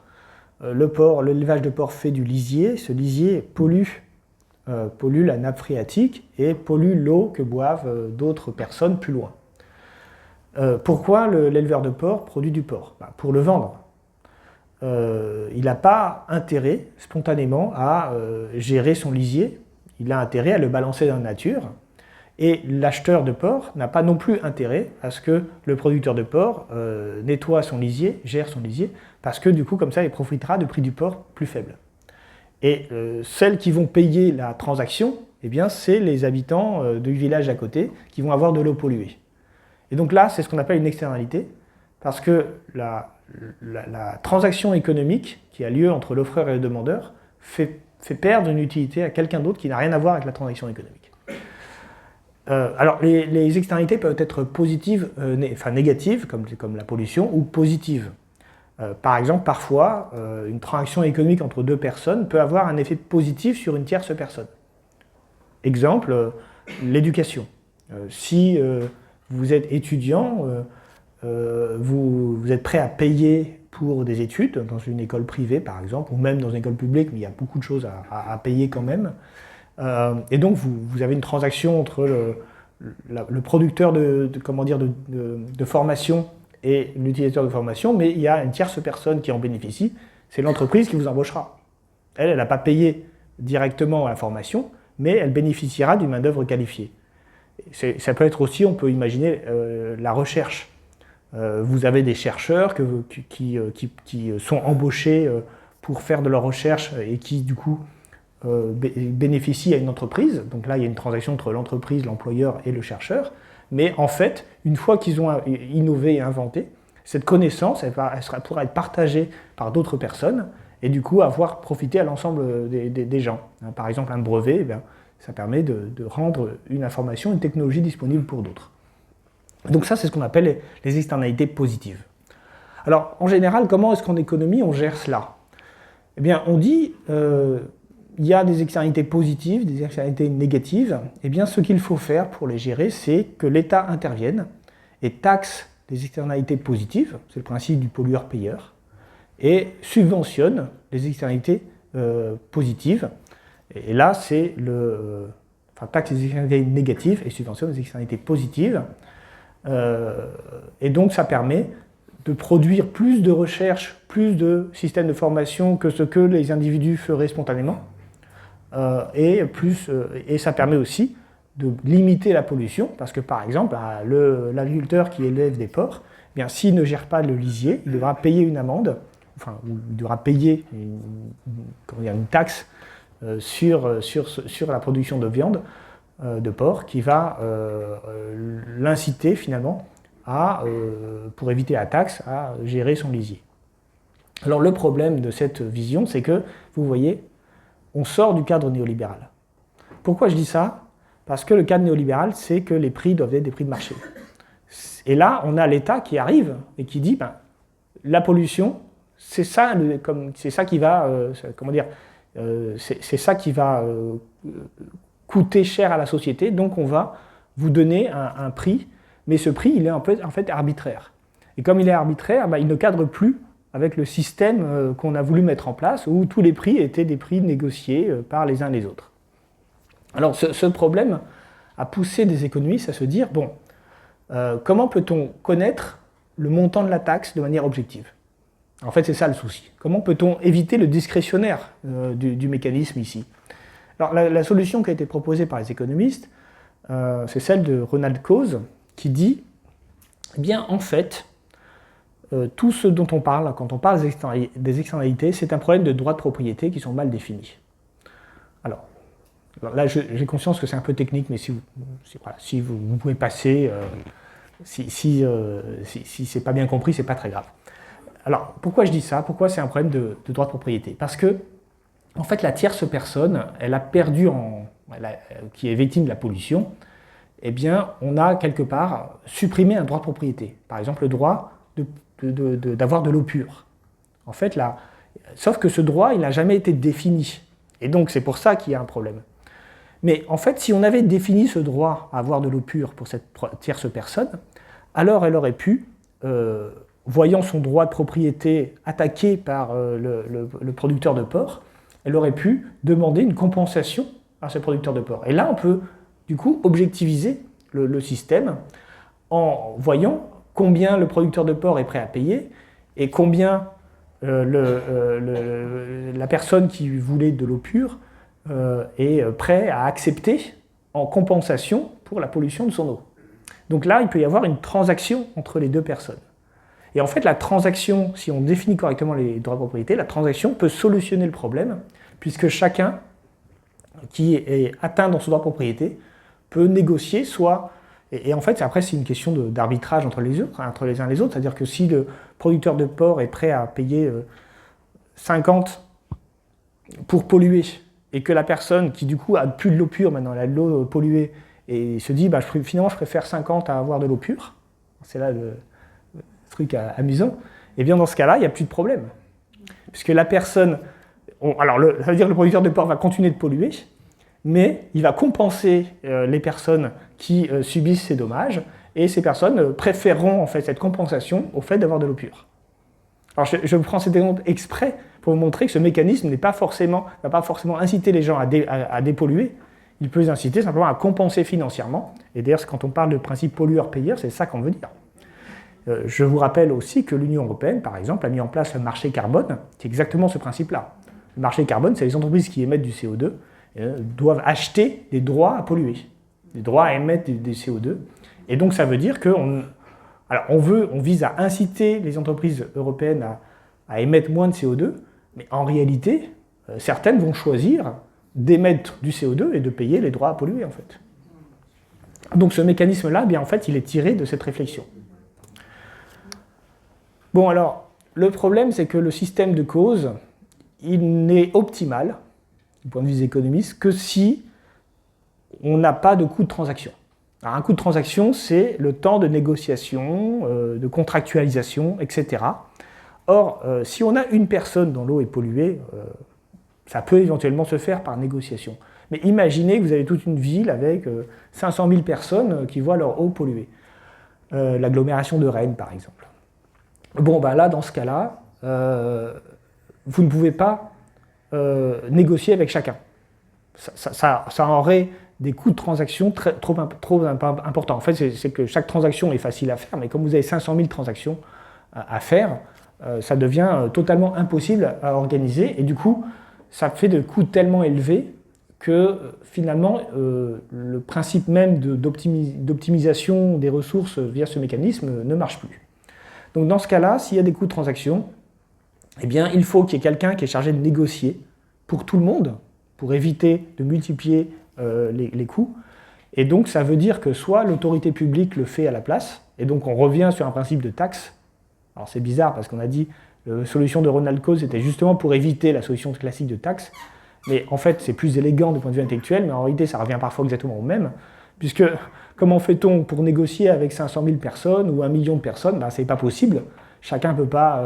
L'élevage de porcs fait du lisier. Ce lisier pollue la nappe phréatique et pollue l'eau que boivent d'autres personnes plus loin. Pourquoi l'éleveur de porc produit du porc? Pour le vendre. Il n'a pas intérêt spontanément à gérer son lisier, il a intérêt à le balancer dans la nature, Et l'acheteur de porc n'a pas non plus intérêt à ce que le producteur de porc nettoie son lisier, gère son lisier, parce que du coup, comme ça, il profitera du prix du porc plus faible. Et celles qui vont payer la transaction, eh bien, c'est les habitants du village à côté qui vont avoir de l'eau polluée. Et donc là, c'est ce qu'on appelle une externalité, parce que la transaction économique qui a lieu entre l'offreur et le demandeur fait perdre une utilité à quelqu'un d'autre qui n'a rien à voir avec la transaction économique. Alors, les externalités peuvent être positives, enfin négatives, comme la pollution, ou positives. Par exemple, parfois, une transaction économique entre deux personnes peut avoir un effet positif sur une tierce personne. Exemple, l'éducation. Si vous êtes étudiant, vous êtes prêt à payer pour des études dans une école privée, par exemple, ou même dans une école publique, mais il y a beaucoup de choses à payer quand même. Et donc, vous avez une transaction entre le producteur de formation et l'utilisateur de formation, mais il y a une tierce personne qui en bénéficie, c'est l'entreprise qui vous embauchera. Elle n'a pas payé directement à la formation, mais elle bénéficiera d'une main-d'œuvre qualifiée. Ça peut être aussi, on peut imaginer, la recherche. Vous avez des chercheurs qui sont embauchés pour faire de leur recherche et qui, du coup, bénéficient à une entreprise. Donc là, il y a une transaction entre l'entreprise, l'employeur et le chercheur. Mais en fait, une fois qu'ils ont innové et inventé, cette connaissance, elle pourra être partagée par d'autres personnes et du coup avoir profité à l'ensemble des gens. Par exemple, un brevet, eh bien, ça permet de rendre une information, une technologie disponible pour d'autres. Donc ça, c'est ce qu'on appelle les externalités positives. Alors, en général, comment est-ce qu'en économie, on gère cela? Eh bien, on dit, il y a des externalités positives, des externalités négatives. Eh bien, ce qu'il faut faire pour les gérer, c'est que l'État intervienne et taxe les externalités positives, c'est le principe du pollueur-payeur, et subventionne les externalités positives. Et là, c'est taxe les externalités négatives et subventionne les externalités positives. Et donc, ça permet de produire plus de recherche, plus de systèmes de formation que ce que les individus feraient spontanément. Et ça permet aussi de limiter la pollution, parce que par exemple, l'agriculteur qui élève des porcs, eh bien, s'il ne gère pas le lisier, il devra payer une amende, ou il devra payer une taxe sur la production de viande de porc qui va l'inciter finalement pour éviter la taxe, à gérer son lisier. Alors le problème de cette vision, c'est que, vous voyez, on sort du cadre néolibéral. Pourquoi je dis ça? Parce que le cadre néolibéral, c'est que les prix doivent être des prix de marché. Et là, on a l'État qui arrive et qui dit, la pollution, c'est ça qui va, c'est ça qui va coûter cher à la société, donc on va vous donner un prix, mais ce prix, il est en fait arbitraire. Et comme il est arbitraire, il ne cadre plus avec le système qu'on a voulu mettre en place, où tous les prix étaient des prix négociés par les uns les autres. Alors ce problème a poussé des économistes à se dire, comment peut-on connaître le montant de la taxe de manière objective? En fait, c'est ça le souci. Comment peut-on éviter le discrétionnaire du mécanisme ici? Alors la solution qui a été proposée par les économistes, c'est celle de Ronald Coase, qui dit, eh bien, en fait, tout ce dont on parle, quand on parle des externalités, c'est un problème de droits de propriété qui sont mal définis. Alors là, j'ai conscience que c'est un peu technique, mais si vous pouvez passer, si c'est pas bien compris, c'est pas très grave. Alors, pourquoi je dis ça? Pourquoi c'est un problème de droit de propriété? Parce que, en fait, la tierce personne, elle a perdu, qui est victime de la pollution, eh bien, on a quelque part supprimé un droit de propriété. Par exemple, le droit d'avoir de l'eau pure. En fait, sauf que ce droit, il n'a jamais été défini. Et donc, c'est pour ça qu'il y a un problème. Mais en fait, si on avait défini ce droit à avoir de l'eau pure pour cette tierce personne, alors elle aurait pu, voyant son droit de propriété attaqué par le producteur de porc, elle aurait pu demander une compensation à ce producteur de porc. Et là, on peut, du coup, objectiviser le système en voyant combien le producteur de porc est prêt à payer et combien la personne qui voulait de l'eau pure est prêt à accepter en compensation pour la pollution de son eau. Donc là, il peut y avoir une transaction entre les deux personnes. Et en fait, la transaction, si on définit correctement les droits de propriété, la transaction peut solutionner le problème, puisque chacun qui est atteint dans son droit de propriété peut négocier soit... Et en fait, après, c'est une question d'arbitrage entre les uns et les autres, c'est-à-dire que si le producteur de porc est prêt à payer 50 pour polluer, et que la personne qui du coup a plus de l'eau pure, maintenant elle a de l'eau polluée, et se dit, finalement je préfère 50 à avoir de l'eau pure, c'est là le truc amusant, et bien dans ce cas-là, il n'y a plus de problème. Puisque la personne, ça veut dire que le producteur de porc va continuer de polluer, mais il va compenser les personnes qui subissent ces dommages, et ces personnes préféreront en fait cette compensation au fait d'avoir de l'eau pure. Alors je prends cet exemple exprès pour vous montrer que ce mécanisme ne va pas forcément inciter les gens à dépolluer, il peut les inciter simplement à compenser financièrement, et d'ailleurs quand on parle de principe pollueur-payeur, c'est ça qu'on veut dire. Je vous rappelle aussi que l'Union européenne, par exemple, a mis en place le marché carbone, c'est exactement ce principe-là. Le marché carbone, c'est les entreprises qui émettent du CO2, doivent acheter des droits à polluer, des droits à émettre des CO2. Et donc ça veut dire qu'on vise à inciter les entreprises européennes à émettre moins de CO2, mais en réalité, certaines vont choisir d'émettre du CO2 et de payer les droits à polluer, en fait. Donc ce mécanisme-là, bien en fait, il est tiré de cette réflexion. Bon, alors, le problème, c'est que le système de cause, il n'est optimal, du point de vue des économistes, que si on n'a pas de coût de transaction. Alors, un coût de transaction, c'est le temps de négociation, de contractualisation, etc. Or, si on a une personne dont l'eau est polluée, ça peut éventuellement se faire par négociation. Mais imaginez que vous avez toute une ville avec 500 000 personnes qui voient leur eau polluée. L'agglomération de Rennes, par exemple. Bon, ben là, dans ce cas-là, vous ne pouvez pas négocier avec chacun. Ça aurait des coûts de transaction trop importants. En fait, c'est que chaque transaction est facile à faire, mais comme vous avez 500 000 transactions à faire, ça devient totalement impossible à organiser, et du coup, ça fait des coûts tellement élevés que finalement, le principe même d'optimisation des ressources via ce mécanisme ne marche plus. Donc dans ce cas-là, s'il y a des coûts de transaction, eh bien, il faut qu'il y ait quelqu'un qui est chargé de négocier pour tout le monde, pour éviter de multiplier les coûts. Et donc ça veut dire que soit l'autorité publique le fait à la place, et donc on revient sur un principe de taxe. Alors c'est bizarre parce qu'on a dit la solution de Ronald Coase était justement pour éviter la solution classique de taxe, mais en fait c'est plus élégant du point de vue intellectuel, mais en réalité ça revient parfois exactement au même, puisque comment fait-on pour négocier avec 500 000 personnes ou 1 million de personnes? C'est pas possible. Chacun ne peut pas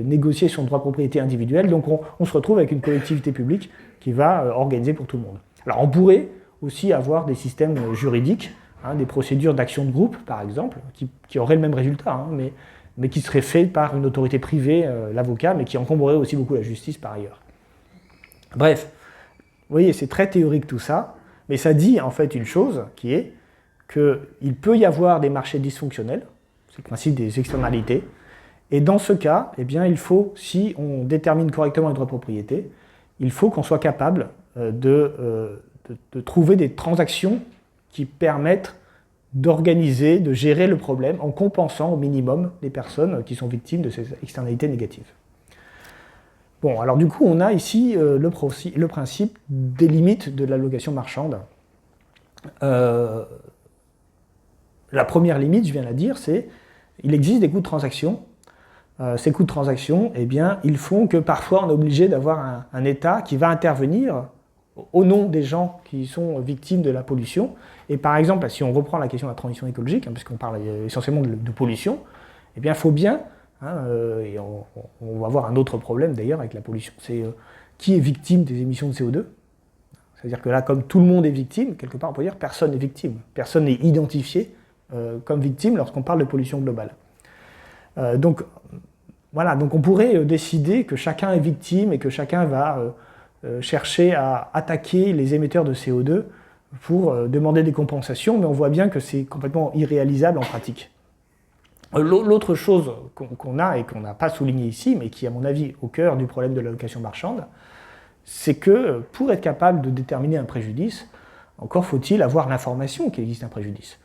négocier son droit de propriété individuel, donc on se retrouve avec une collectivité publique qui va organiser pour tout le monde. Alors on pourrait aussi avoir des systèmes juridiques, des procédures d'action de groupe par exemple, qui auraient le même résultat, mais qui seraient faits par une autorité privée, l'avocat, mais qui encombrerait aussi beaucoup la justice par ailleurs. Bref, vous voyez, c'est très théorique tout ça, mais ça dit en fait une chose qui est qu'il peut y avoir des marchés dysfonctionnels, c'est le principe des externalités, et dans ce cas, eh bien, il faut, si on détermine correctement les droits de propriété, il faut qu'on soit capable de trouver des transactions qui permettent d'organiser, de gérer le problème en compensant au minimum les personnes qui sont victimes de ces externalités négatives. Bon, alors du coup, on a ici le principe des limites de la location marchande. La première limite, je viens de la dire, c'est qu'il existe des coûts de transaction. Ces coûts de transaction, eh bien, ils font que parfois on est obligé d'avoir un État qui va intervenir au nom des gens qui sont victimes de la pollution. Et par exemple, si on reprend la question de la transition écologique, puisqu'on parle essentiellement de pollution, eh bien, il faut bien, et on va voir un autre problème d'ailleurs avec la pollution, c'est qui est victime des émissions de CO2. C'est-à-dire que là, comme tout le monde est victime, quelque part on peut dire personne n'est victime. Personne n'est identifié comme victime lorsqu'on parle de pollution globale. Donc voilà, donc on pourrait décider que chacun est victime et que chacun va chercher à attaquer les émetteurs de CO2 pour demander des compensations, mais on voit bien que c'est complètement irréalisable en pratique. L'autre chose qu'on a et qu'on n'a pas souligné ici, mais qui est à mon avis au cœur du problème de la location marchande, c'est que pour être capable de déterminer un préjudice, Encore faut-il avoir l'information qu'il existe un préjudice.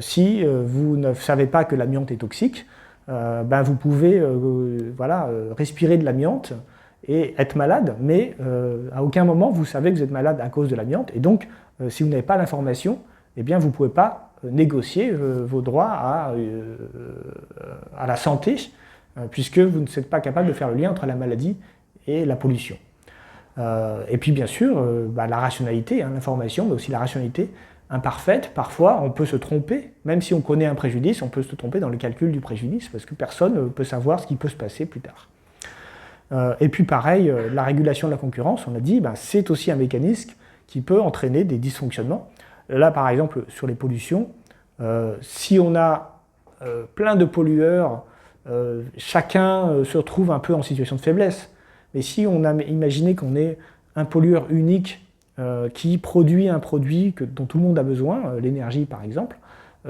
Si vous ne savez pas que l'amiante est toxique, vous pouvez respirer de l'amiante et être malade, mais à aucun moment vous savez que vous êtes malade à cause de l'amiante. Et donc, si vous n'avez pas l'information, eh bien, vous ne pouvez pas négocier vos droits à la santé, puisque vous ne êtes pas capable de faire le lien entre la maladie et la pollution. Et puis, bien sûr, la rationalité, l'information, mais aussi la rationalité imparfaite. Parfois, on peut se tromper, même si on connaît un préjudice, on peut se tromper dans le calcul du préjudice, parce que personne ne peut savoir ce qui peut se passer plus tard. Et puis pareil, la régulation de la concurrence, on a dit, c'est aussi un mécanisme qui peut entraîner des dysfonctionnements. Là, par exemple, sur les pollutions, si on a plein de pollueurs, chacun se retrouve un peu en situation de faiblesse. Mais si on a imaginé qu'on est un pollueur unique qui produit un produit dont tout le monde a besoin, l'énergie par exemple,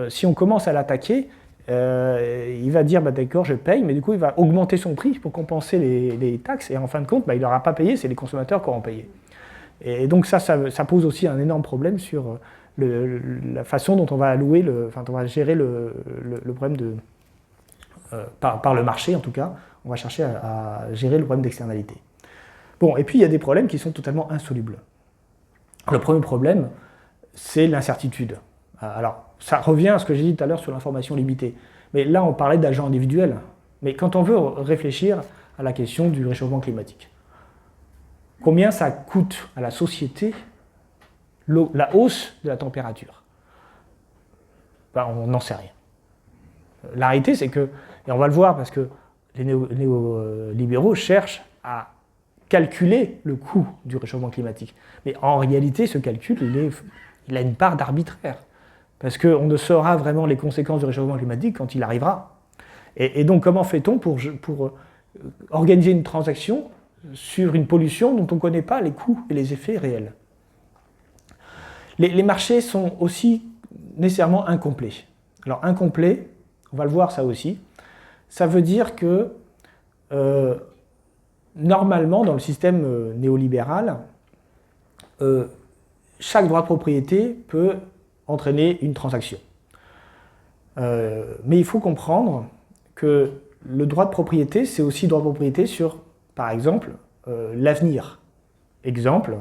si on commence à l'attaquer, il va dire d'accord, je paye, mais du coup il va augmenter son prix pour compenser les taxes, et en fin de compte, il n'aura pas payé, c'est les consommateurs qui auront payé. Et donc ça pose aussi un énorme problème sur la façon dont on va on va gérer le problème par le marché en tout cas, on va chercher à gérer le problème d'externalité. Bon, et puis il y a des problèmes qui sont totalement insolubles. Le premier problème, c'est l'incertitude. Alors, ça revient à ce que j'ai dit tout à l'heure sur l'information limitée. Mais là, on parlait d'agents individuels. Mais quand on veut réfléchir à la question du réchauffement climatique, combien ça coûte à la société la hausse de la température? On n'en sait rien. La réalité, c'est que, et on va le voir parce que les néolibéraux cherchent à calculer le coût du réchauffement climatique. Mais en réalité, ce calcul, il a une part d'arbitraire. Parce qu'on ne saura vraiment les conséquences du réchauffement climatique quand il arrivera. Et donc, comment fait-on pour organiser une transaction sur une pollution dont on ne connaît pas les coûts et les effets réels? Les marchés sont aussi nécessairement incomplets. Alors, incomplet, on va le voir ça aussi, ça veut dire que normalement, dans le système néolibéral, chaque droit de propriété peut entraîner une transaction. Mais il faut comprendre que le droit de propriété, c'est aussi le droit de propriété sur, par exemple, l'avenir. Exemple,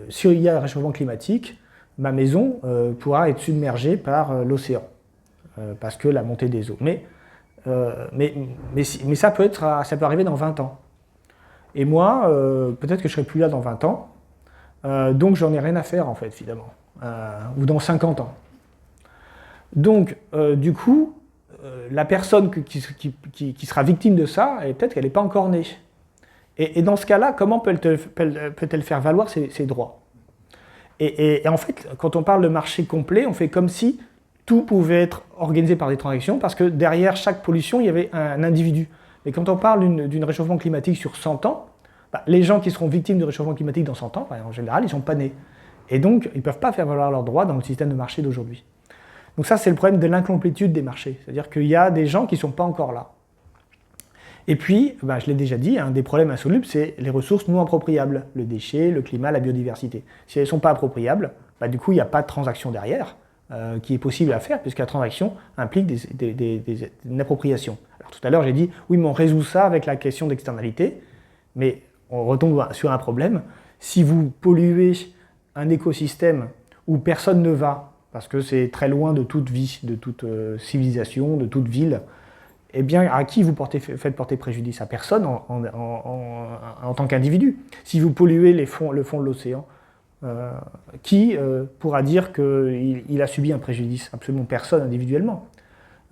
s'il y a un réchauffement climatique, ma maison pourra être submergée par l'océan, parce que la montée des eaux. Mais ça peut arriver dans 20 ans. Et moi, peut-être que je ne serai plus là dans 20 ans, donc j'en ai rien à faire en fait, finalement. Ou dans 50 ans. Donc, du coup, la personne qui sera victime de ça, peut-être qu'elle n'est pas encore née. Et dans ce cas-là, comment peut-elle faire valoir ses droits? Et en fait, quand on parle de marché complet, on fait comme si tout pouvait être organisé par des transactions, parce que derrière chaque pollution, il y avait un individu. Mais quand on parle d'un réchauffement climatique sur 100 ans, les gens qui seront victimes du réchauffement climatique dans 100 ans, en général, ils ne sont pas nés. Et donc, ils ne peuvent pas faire valoir leurs droits dans le système de marché d'aujourd'hui. Donc ça, c'est le problème de l'incomplétude des marchés. C'est-à-dire qu'il y a des gens qui ne sont pas encore là. Et puis, je l'ai déjà dit, un des problèmes insolubles, c'est les ressources non appropriables. Le déchet, le climat, la biodiversité. Si elles ne sont pas appropriables, du coup, il n'y a pas de transaction derrière qui est possible à faire, puisque la transaction implique une appropriation. Alors tout à l'heure, j'ai dit, oui, mais on résout ça avec la question d'externalité, mais on retombe sur un problème. Si vous polluez un écosystème où personne ne va, parce que c'est très loin de toute vie, de toute civilisation, de toute ville, eh bien, à qui vous faites porter préjudice? À personne en tant qu'individu. Si vous polluez le fond de l'océan, qui pourra dire qu'il a subi un préjudice? Absolument personne individuellement.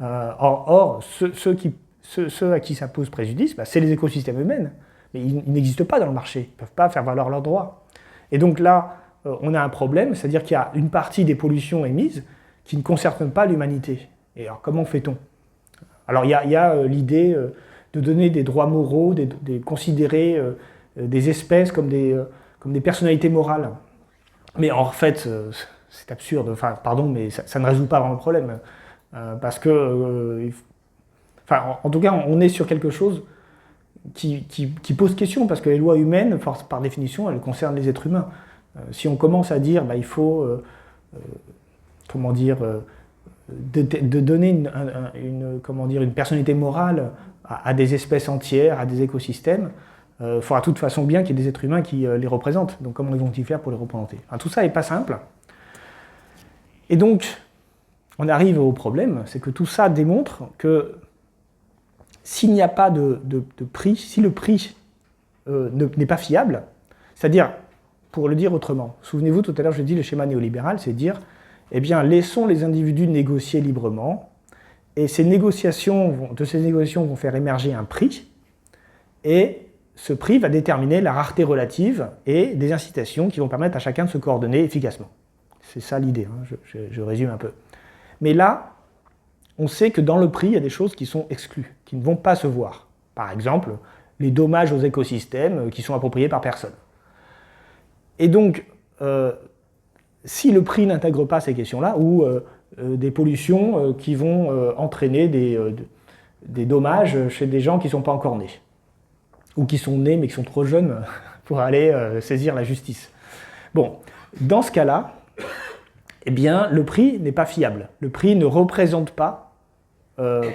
Or, ceux à qui ça pose préjudice, c'est les écosystèmes eux-mêmes. Mais ils n'existent pas dans le marché, ils ne peuvent pas faire valoir leurs droits. Et donc là, on a un problème, c'est-à-dire qu'il y a une partie des pollutions émises qui ne concernent pas l'humanité. Et alors, comment fait-on? Alors, il y a l'idée de donner des droits moraux, de considérer des espèces comme des personnalités morales. Mais en fait, c'est absurde, mais ça ne résout pas vraiment le problème. Parce que, en tout cas, on est sur quelque chose qui pose question, parce que les lois humaines, par définition, elles concernent les êtres humains. Si on commence à dire il faut comment dire, de donner une personnalité morale à des espèces entières, à des écosystèmes, il faudra de toute façon bien qu'il y ait des êtres humains qui les représentent. Donc comment ils vont-ils faire pour les représenter? Enfin, tout ça n'est pas simple. Et donc, on arrive au problème, c'est que tout ça démontre que s'il n'y a pas de prix, si le prix n'est pas fiable, c'est-à-dire, pour le dire autrement, souvenez-vous, tout à l'heure, je dis le schéma néolibéral, c'est dire, eh bien, laissons les individus négocier librement, et de ces négociations vont faire émerger un prix, et ce prix va déterminer la rareté relative et des incitations qui vont permettre à chacun de se coordonner efficacement. C'est ça l'idée, hein, je résume un peu. Mais là, on sait que dans le prix, il y a des choses qui sont exclues, qui ne vont pas se voir. Par exemple, les dommages aux écosystèmes qui sont appropriés par personne. Et donc, si le prix n'intègre pas ces questions-là, ou des pollutions qui vont entraîner des dommages chez des gens qui ne sont pas encore nés, ou qui sont nés mais qui sont trop jeunes pour aller saisir la justice. Bon, dans ce cas-là, eh bien, le prix n'est pas fiable. Le prix ne représente pas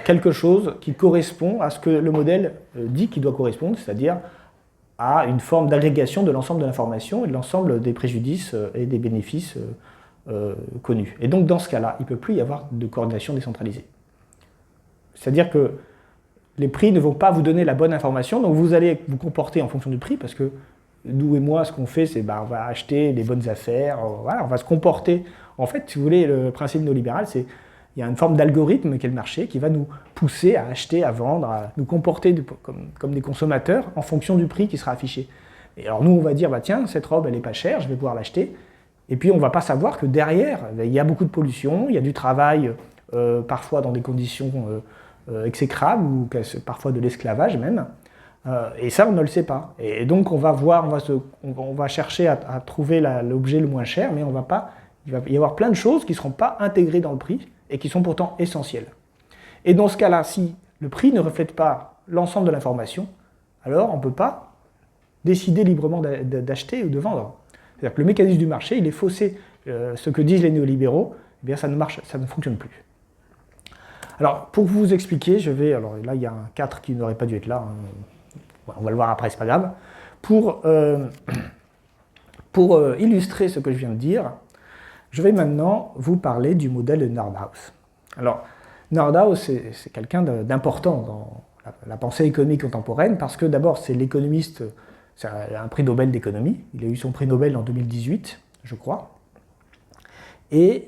quelque chose qui correspond à ce que le modèle dit qu'il doit correspondre, c'est-à-dire à une forme d'agrégation de l'ensemble de l'information et de l'ensemble des préjudices et des bénéfices connus. Et donc, dans ce cas-là, il ne peut plus y avoir de coordination décentralisée. C'est-à-dire que les prix ne vont pas vous donner la bonne information, donc vous allez vous comporter en fonction du prix, parce que nous et moi, ce qu'on fait, c'est on va acheter les bonnes affaires, voilà, on va se comporter. En fait, si vous voulez, le principe néolibéral, c'est il y a une forme d'algorithme qu'est le marché qui va nous pousser à acheter, à vendre, à nous comporter comme des consommateurs en fonction du prix qui sera affiché. Et alors nous, on va dire, tiens, cette robe, elle n'est pas chère, je vais pouvoir l'acheter. Et puis on ne va pas savoir que derrière, il y a beaucoup de pollution, il y a du travail, parfois dans des conditions exécrables, ou parfois de l'esclavage même. Et ça, on ne le sait pas. Et donc on va chercher à trouver l'objet le moins cher, mais il va y avoir plein de choses qui ne seront pas intégrées dans le prix, et qui sont pourtant essentielles. Et dans ce cas-là, si le prix ne reflète pas l'ensemble de l'information, alors on ne peut pas décider librement d'acheter ou de vendre. C'est-à-dire que le mécanisme du marché, il est faussé. Ce que disent les néolibéraux, eh bien ça ne fonctionne plus. Alors, pour vous expliquer, alors là, il y a un 4 qui n'aurait pas dû être là, hein. On va le voir après, c'est pas grave. Pour illustrer ce que je viens de dire, je vais maintenant vous parler du modèle de Nordhaus. Alors, Nordhaus, c'est quelqu'un d'important dans la pensée économique contemporaine, parce que d'abord, c'est l'économiste, c'est un prix Nobel d'économie, il a eu son prix Nobel en 2018, je crois, ou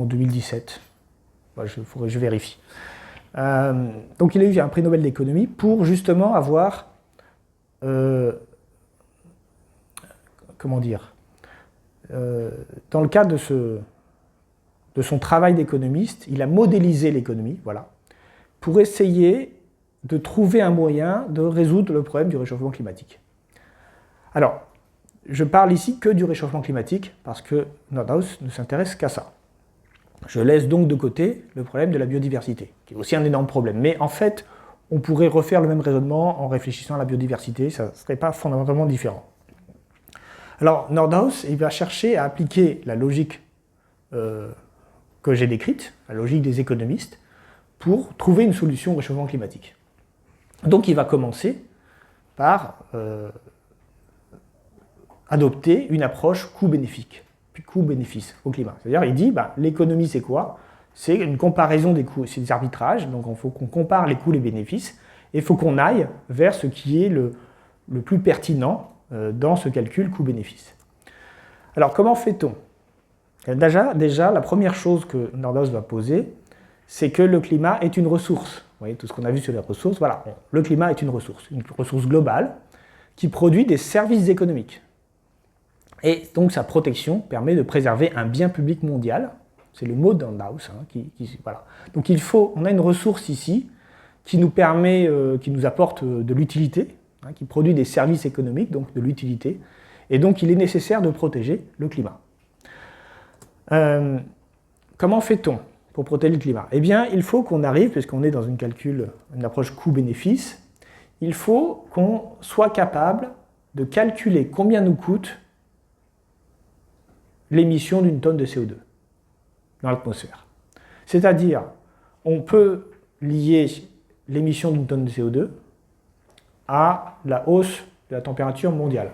en 2017, je vérifie. Donc il a eu un prix Nobel d'économie pour justement avoir, dans le cadre de son travail d'économiste, il a modélisé l'économie, voilà, pour essayer de trouver un moyen de résoudre le problème du réchauffement climatique. Alors, je parle ici que du réchauffement climatique, parce que Nordhaus ne s'intéresse qu'à ça. Je laisse donc de côté le problème de la biodiversité, qui est aussi un énorme problème. Mais en fait, on pourrait refaire le même raisonnement en réfléchissant à la biodiversité, ça ne serait pas fondamentalement différent. Alors, Nordhaus, il va chercher à appliquer la logique que j'ai décrite, la logique des économistes, pour trouver une solution au réchauffement climatique. Donc, il va commencer par adopter une approche coût-bénéfice au climat. C'est-à-dire, il dit, l'économie, c'est quoi? C'est une comparaison des coûts, c'est des arbitrages, donc il faut qu'on compare les coûts et les bénéfices, et il faut qu'on aille vers ce qui est le plus pertinent dans ce calcul coût-bénéfice. Alors, comment fait-on? Déjà, la première chose que Nordhaus va poser, c'est que le climat est une ressource. Vous voyez, tout ce qu'on a vu sur les ressources, voilà, le climat est une ressource globale qui produit des services économiques. Et donc, sa protection permet de préserver un bien public mondial. C'est le mot de Nordhaus. Voilà. Donc, on a une ressource ici qui nous permet, qui nous apporte de l'utilité, qui produit des services économiques, donc de l'utilité, et donc il est nécessaire de protéger le climat. Comment fait-on pour protéger le climat? Eh bien, il faut qu'on arrive, puisqu'on est dans une approche coût-bénéfice, il faut qu'on soit capable de calculer combien nous coûte l'émission d'une tonne de CO2 dans l'atmosphère. C'est-à-dire, on peut lier l'émission d'une tonne de CO2 à la hausse de la température mondiale.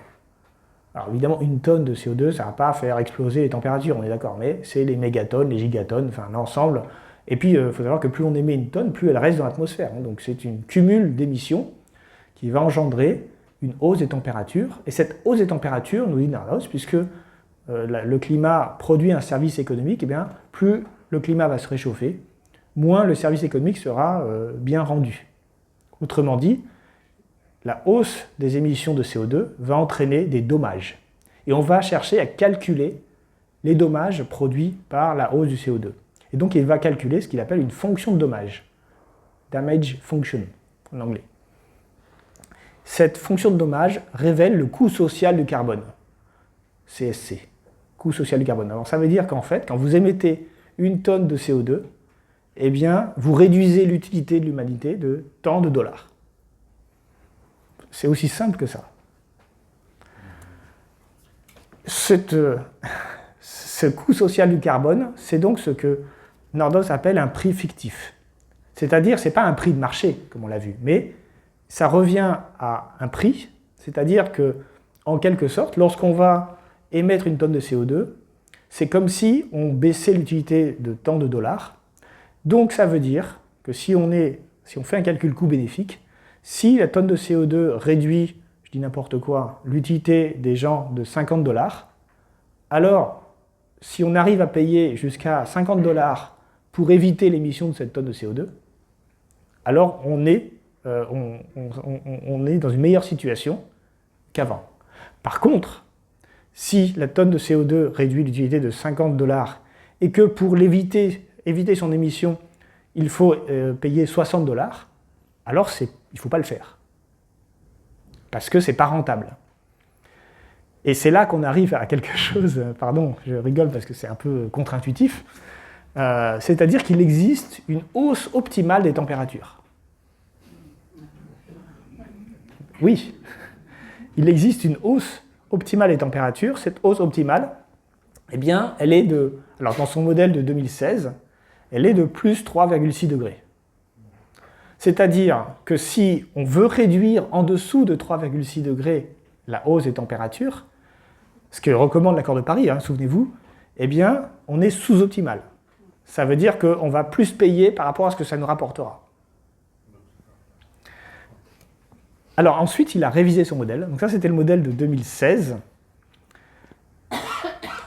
Alors évidemment, une tonne de CO2, ça ne va pas faire exploser les températures, on est d'accord, mais c'est les mégatonnes, les gigatonnes, enfin l'ensemble. Et puis, il faut savoir que plus on émet une tonne, plus elle reste dans l'atmosphère. Donc c'est une cumul d'émissions qui va engendrer une hausse des températures. Et cette hausse des températures, nous dit Nordhaus, puisque le climat produit un service économique, et bien, plus le climat va se réchauffer, moins le service économique sera bien rendu. Autrement dit, la hausse des émissions de CO2 va entraîner des dommages. Et on va chercher à calculer les dommages produits par la hausse du CO2. Et donc il va calculer ce qu'il appelle une fonction de dommage. Damage function, en anglais. Cette fonction de dommage révèle le coût social du carbone. CSC, coût social du carbone. Alors ça veut dire qu'en fait, quand vous émettez une tonne de CO2, eh bien, vous réduisez l'utilité de l'humanité de tant de dollars. C'est aussi simple que ça. Ce coût social du carbone, c'est donc ce que Nordhaus appelle un prix fictif. C'est-à-dire, ce n'est pas un prix de marché, comme on l'a vu, mais ça revient à un prix, c'est-à-dire que, en quelque sorte, lorsqu'on va émettre une tonne de CO2, c'est comme si on baissait l'utilité de tant de dollars. Donc ça veut dire que si on fait un calcul coût-bénéfique, si la tonne de CO2 réduit, je dis n'importe quoi, l'utilité des gens de 50 $, alors si on arrive à payer jusqu'à 50 $ pour éviter l'émission de cette tonne de CO2, alors on est dans une meilleure situation qu'avant. Par contre, si la tonne de CO2 réduit l'utilité de 50 $ et que pour éviter son émission, il faut payer 60 $, alors il ne faut pas le faire. Parce que ce n'est pas rentable. Et c'est là qu'on arrive à quelque chose, pardon, je rigole parce que c'est un peu contre-intuitif, c'est-à-dire qu'il existe une hausse optimale des températures. Oui, il existe une hausse optimale des températures. Cette hausse optimale, eh bien, elle est de, alors dans son modèle de 2016, elle est de plus 3,6 degrés. C'est-à-dire que si on veut réduire en dessous de 3,6 degrés la hausse des températures, ce que recommande l'accord de Paris, souvenez-vous, eh bien, on est sous-optimal. Ça veut dire qu'on va plus payer par rapport à ce que ça nous rapportera. Alors ensuite, il a révisé son modèle. Donc ça, c'était le modèle de 2016.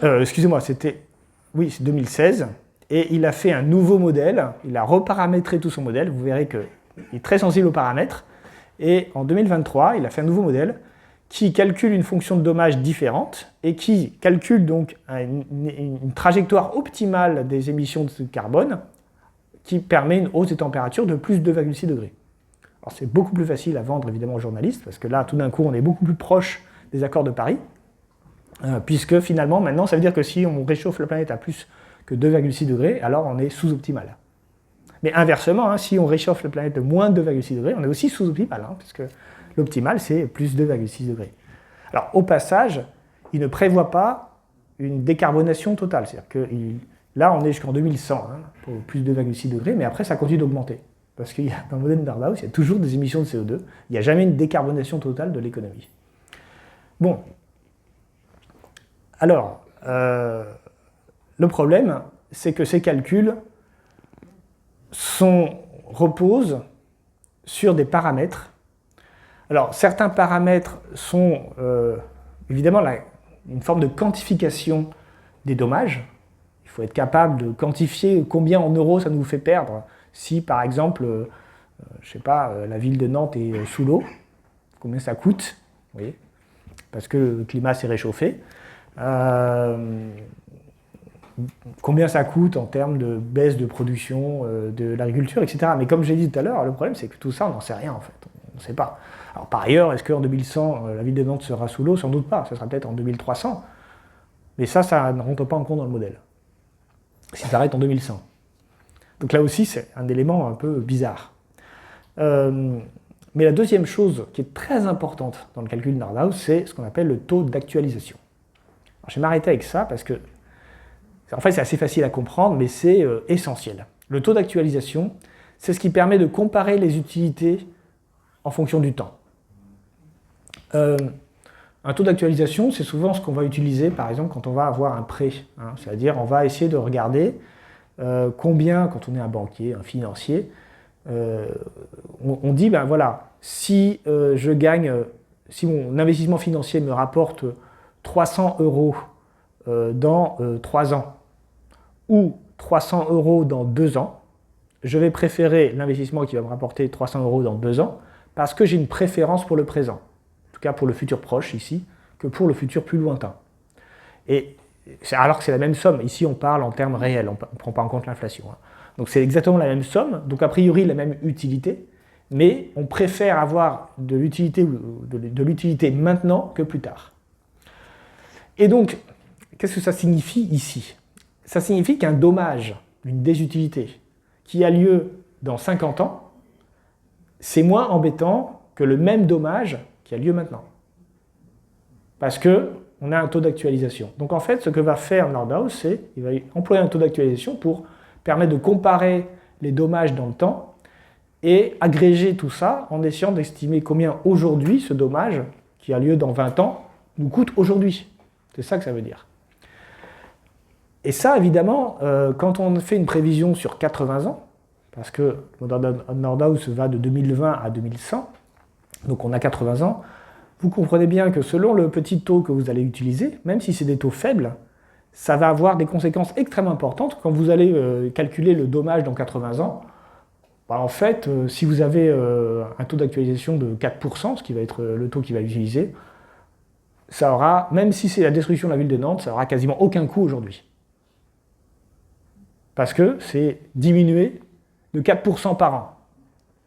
Excusez-moi, c'est 2016. Et il a fait un nouveau modèle. Il a reparamétré tout son modèle. Vous verrez qu'il est très sensible aux paramètres. Et en 2023, il a fait un nouveau modèle qui calcule une fonction de dommage différente et qui calcule donc une trajectoire optimale des émissions de carbone qui permet une hausse des températures de plus 2,6 degrés. Alors c'est beaucoup plus facile à vendre évidemment aux journalistes parce que là, tout d'un coup, on est beaucoup plus proche des accords de Paris puisque finalement, maintenant, ça veut dire que si on réchauffe la planète à plus que 2,6 degrés, alors on est sous-optimal. Mais inversement, si on réchauffe la planète de moins de 2,6 degrés, on est aussi sous-optimal, puisque l'optimal, c'est plus 2,6 degrés. Alors, au passage, il ne prévoit pas une décarbonation totale. C'est-à-dire que là, on est jusqu'en 2100, pour plus 2,6 degrés, mais après, ça continue d'augmenter. Parce que dans le modèle de Nordhaus, il y a toujours des émissions de CO2. Il n'y a jamais une décarbonation totale de l'économie. Bon. Alors, le problème, c'est que ces calculs reposent sur des paramètres. Alors, certains paramètres sont évidemment une forme de quantification des dommages. Il faut être capable de quantifier combien en euros ça nous fait perdre si, par exemple, je sais pas, la ville de Nantes est sous l'eau. Combien ça coûte, vous voyez, parce que le climat s'est réchauffé. Combien ça coûte en termes de baisse de production de l'agriculture, etc. Mais comme j'ai dit tout à l'heure, le problème, c'est que tout ça, on n'en sait rien, en fait. On ne sait pas. Alors, par ailleurs, est-ce qu'en 2100, la ville de Nantes sera sous l'eau? Sans doute pas. Ça sera peut-être en 2300. Mais ça ne rentre pas en compte dans le modèle. Si ça s'arrête en 2100. Donc là aussi, c'est un élément un peu bizarre. Mais la deuxième chose qui est très importante dans le calcul de Nordhaus, c'est ce qu'on appelle le taux d'actualisation. Je vais m'arrêter avec ça parce que, en fait, c'est assez facile à comprendre, mais c'est essentiel. Le taux d'actualisation, c'est ce qui permet de comparer les utilités en fonction du temps. Un taux d'actualisation, c'est souvent ce qu'on va utiliser, par exemple, quand on va avoir un prêt. Hein, c'est-à-dire, on va essayer de regarder combien, quand on est un banquier, un financier, on dit, ben voilà, si je gagne, si mon investissement financier me rapporte 300 € dans 3 ans ou 300 € dans 2 ans, je vais préférer l'investissement qui va me rapporter 300 € dans 2 ans parce que j'ai une préférence pour le présent, en tout cas pour le futur proche ici, que pour le futur plus lointain. Et alors que c'est la même somme, ici on parle en termes réels, on ne prend pas en compte l'inflation. Hein. Donc c'est exactement la même somme, donc a priori la même utilité, mais on préfère avoir de l'utilité maintenant que plus tard. Et donc, qu'est-ce que ça signifie ici? Ça signifie qu'un dommage, une désutilité, qui a lieu dans 50 ans, c'est moins embêtant que le même dommage qui a lieu maintenant. Parce qu'on a un taux d'actualisation. Donc en fait, ce que va faire Nordhaus, c'est qu'il va employer un taux d'actualisation pour permettre de comparer les dommages dans le temps et agréger tout ça en essayant d'estimer combien aujourd'hui ce dommage, qui a lieu dans 20 ans, nous coûte aujourd'hui. C'est ça que ça veut dire. Et ça, évidemment, quand on fait une prévision sur 80 ans, parce que Nordhaus va de 2020 à 2100, donc on a 80 ans, vous comprenez bien que selon le petit taux que vous allez utiliser, même si c'est des taux faibles, ça va avoir des conséquences extrêmement importantes. Quand vous allez calculer le dommage dans 80 ans, bah en fait, si vous avez un taux d'actualisation de 4%, ce qui va être le taux qu'il va utiliser, ça aura, même si c'est la destruction de la ville de Nantes, ça n'aura quasiment aucun coût aujourd'hui. Parce que c'est diminué de 4% par an.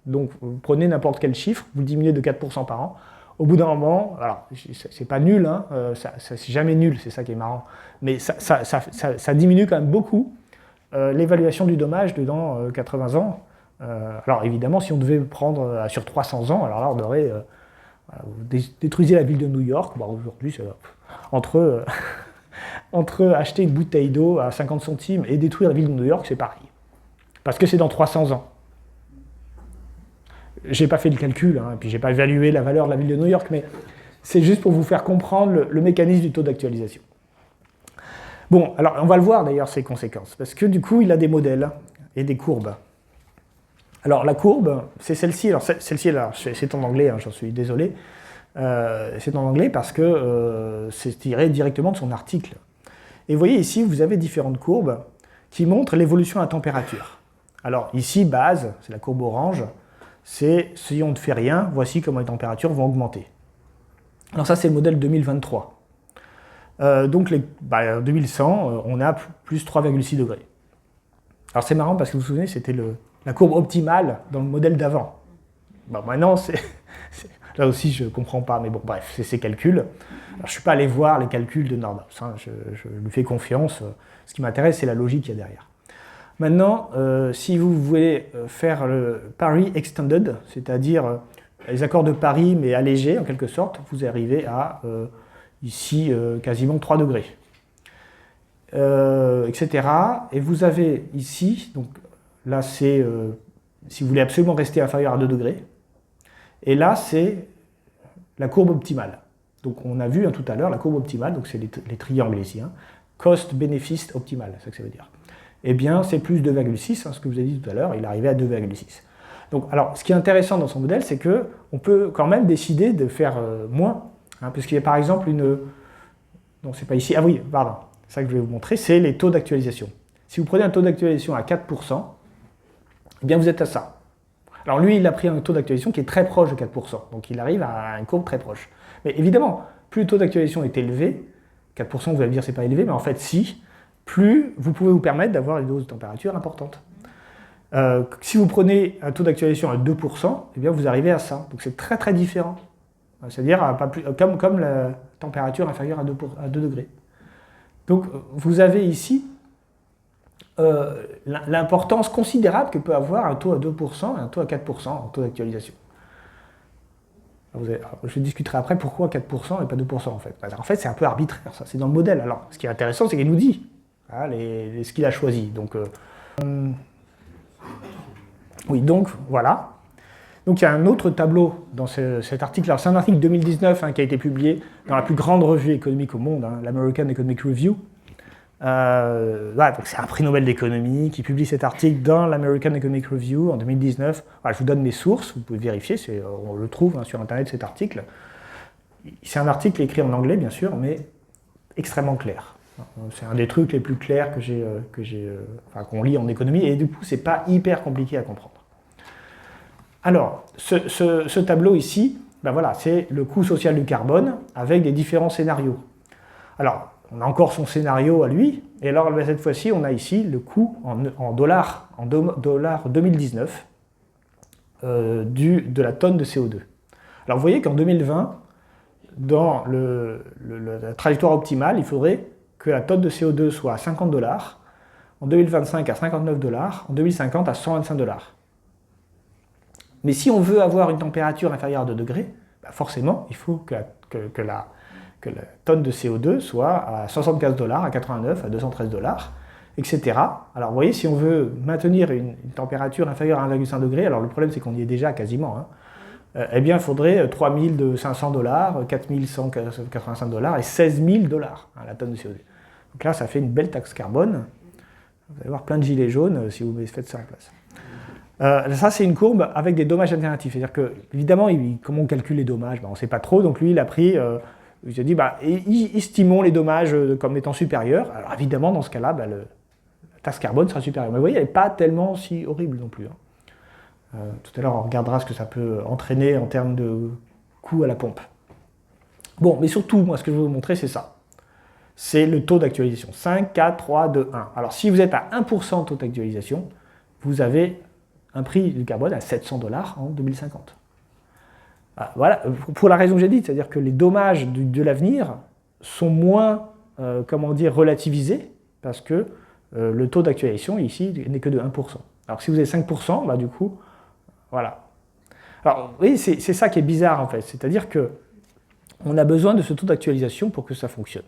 Donc vous prenez n'importe quel chiffre, vous le diminuez de 4% par an. Au bout d'un moment, alors c'est pas nul, hein, c'est jamais nul, c'est ça qui est marrant, mais ça diminue quand même beaucoup l'évaluation du dommage dans 80 ans. Alors évidemment, si on devait prendre sur 300 ans, alors là on aurait vous détruisez la ville de New York. Bon, aujourd'hui, entre acheter une bouteille d'eau à 50 centimes et détruire la ville de New York, c'est pareil. Parce que c'est dans 300 ans. J'ai pas fait le calcul, hein, et puis j'ai pas évalué la valeur de la ville de New York, mais c'est juste pour vous faire comprendre le mécanisme du taux d'actualisation. Bon, alors on va le voir d'ailleurs ces conséquences, parce que du coup il a des modèles et des courbes. Alors la courbe, c'est celle-ci. Alors celle-ci, c'est en anglais, hein, j'en suis désolé. C'est en anglais parce que c'est tiré directement de son article. Et vous voyez ici, vous avez différentes courbes qui montrent l'évolution à température. Alors ici, base, c'est la courbe orange. C'est si on ne fait rien, voici comment les températures vont augmenter. Alors ça, c'est le modèle 2023. Donc en 2100, on a plus 3,6 degrés. Alors c'est marrant parce que vous vous souvenez, c'était la courbe optimale dans le modèle d'avant. Bon, maintenant, là aussi, je ne comprends pas, mais bon, bref, c'est ces calculs. Alors, je ne suis pas allé voir les calculs de Nordhaus, hein, je lui fais confiance. Ce qui m'intéresse, c'est la logique qu'il y a derrière. Maintenant, si vous voulez faire le Paris Extended, c'est-à-dire les accords de Paris, mais allégés en quelque sorte, vous arrivez à, ici, quasiment 3 degrés, etc. Et vous avez ici, donc là c'est, si vous voulez absolument rester inférieur à 2 degrés, et là c'est la courbe optimale. Donc on a vu tout à l'heure la courbe optimale, donc c'est les triangles ici, hein, cost-bénéfice optimal, c'est ça que ça veut dire. Eh bien, c'est plus 2,6, hein, ce que vous avez dit tout à l'heure, il est arrivé à 2,6. Donc, alors, ce qui est intéressant dans son modèle, c'est qu'on peut quand même décider de faire moins, hein, puisqu'il y a par exemple une... Non, c'est pas ici. Ah oui, pardon, c'est ça que je vais vous montrer, c'est les taux d'actualisation. Si vous prenez un taux d'actualisation à 4%, eh bien, vous êtes à ça. Alors, lui, il a pris un taux d'actualisation qui est très proche de 4%, donc il arrive à une courbe très proche. Mais évidemment, plus le taux d'actualisation est élevé, 4%, vous allez me dire, c'est pas élevé, mais en fait, si, plus vous pouvez vous permettre d'avoir une hausse de température importante. Si vous prenez un taux d'actualisation à 2%, eh bien vous arrivez à ça. Donc c'est très très différent. C'est-à-dire comme la température inférieure à 2 degrés. Donc vous avez ici l'importance considérable que peut avoir un taux à 2% et un taux à 4% en taux d'actualisation. Je discuterai après pourquoi 4% et pas 2% en fait. En fait, c'est un peu arbitraire, ça, c'est dans le modèle. Alors, ce qui est intéressant, c'est qu'il nous dit ce qu'il a choisi. Donc, oui, donc, voilà. Donc, il y a un autre tableau dans cet article. Alors, c'est un article 2019 qui a été publié dans la plus grande revue économique au monde, l'American Economic Review. Voilà, donc c'est un prix Nobel d'économie qui publie cet article dans l'American Economic Review en 2019. Voilà, je vous donne mes sources, vous pouvez vérifier, on le trouve sur Internet cet article. C'est un article écrit en anglais, bien sûr, mais extrêmement clair. C'est un des trucs les plus clairs qu'on lit en économie, et du coup, c'est pas hyper compliqué à comprendre. Alors, ce tableau ici, voilà, c'est le coût social du carbone avec des différents scénarios. Alors, on a encore son scénario à lui, et alors cette fois-ci, on a ici le coût en dollars 2019 de la tonne de CO2. Alors vous voyez qu'en 2020, dans la trajectoire optimale, il faudrait que la tonne de CO2 soit à 50 $, en 2025 à 59 $, en 2050 à 125 $. Mais si on veut avoir une température inférieure à 2 degrés, forcément, il faut que la tonne de CO2 soit à 75 $, à 89, à 213 $, etc. Alors vous voyez, si on veut maintenir une température inférieure à 1,5 degré, alors le problème c'est qu'on y est déjà quasiment, eh bien il faudrait 3500 $, 4185 $ et 16 000 $ la tonne de CO2. Donc là, ça fait une belle taxe carbone. Vous allez voir plein de gilets jaunes si vous faites ça en place. Ça, c'est une courbe avec des dommages alternatifs. C'est-à-dire que, évidemment, comment on calcule les dommages, on ne sait pas trop. Donc lui, il a pris... il s'est dit, estimons les dommages comme étant supérieurs. Alors évidemment, dans ce cas-là, la taxe carbone sera supérieure. Mais vous voyez, elle n'est pas tellement si horrible non plus. Tout à l'heure, on regardera ce que ça peut entraîner en termes de coût à la pompe. Bon, mais surtout, moi, ce que je veux vous montrer, c'est ça. C'est le taux d'actualisation. 5, 4, 3, 2, 1. Alors, si vous êtes à 1% de taux d'actualisation, vous avez un prix du carbone à 700 $ en 2050. Voilà, pour la raison que j'ai dite, c'est-à-dire que les dommages de l'avenir sont moins, relativisés, parce que le taux d'actualisation ici n'est que de 1%. Alors si vous avez 5%, du coup, voilà. Alors, oui, c'est ça qui est bizarre en fait, c'est-à-dire qu'on a besoin de ce taux d'actualisation pour que ça fonctionne.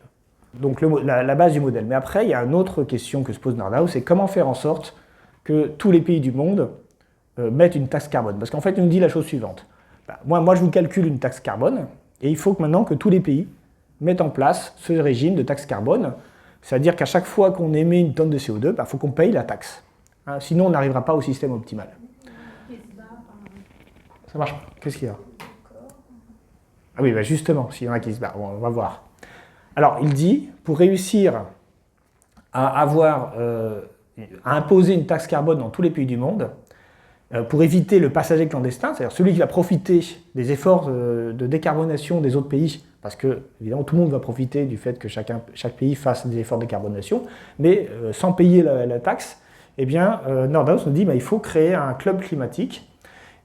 Donc la base du modèle. Mais après, il y a une autre question que se pose Nordhaus, c'est comment faire en sorte que tous les pays du monde mettent une taxe carbone. Parce qu'en fait, il nous dit la chose suivante. Moi, je vous calcule une taxe carbone, et il faut que maintenant que tous les pays mettent en place ce régime de taxe carbone, c'est-à-dire qu'à chaque fois qu'on émet une tonne de CO2, il faut qu'on paye la taxe. Sinon, on n'arrivera pas au système optimal. Ça marche pas. Qu'est-ce qu'il y a? Ah oui, justement, s'il y en a qui se barrent, on va voir. Alors, il dit, pour réussir à imposer une taxe carbone dans tous les pays du monde, pour éviter le passager clandestin, c'est-à-dire celui qui va profiter des efforts de décarbonation des autres pays, parce que, évidemment, tout le monde va profiter du fait que chaque pays fasse des efforts de décarbonation, mais sans payer la taxe, eh bien, Nordhaus nous dit il faut créer un club climatique,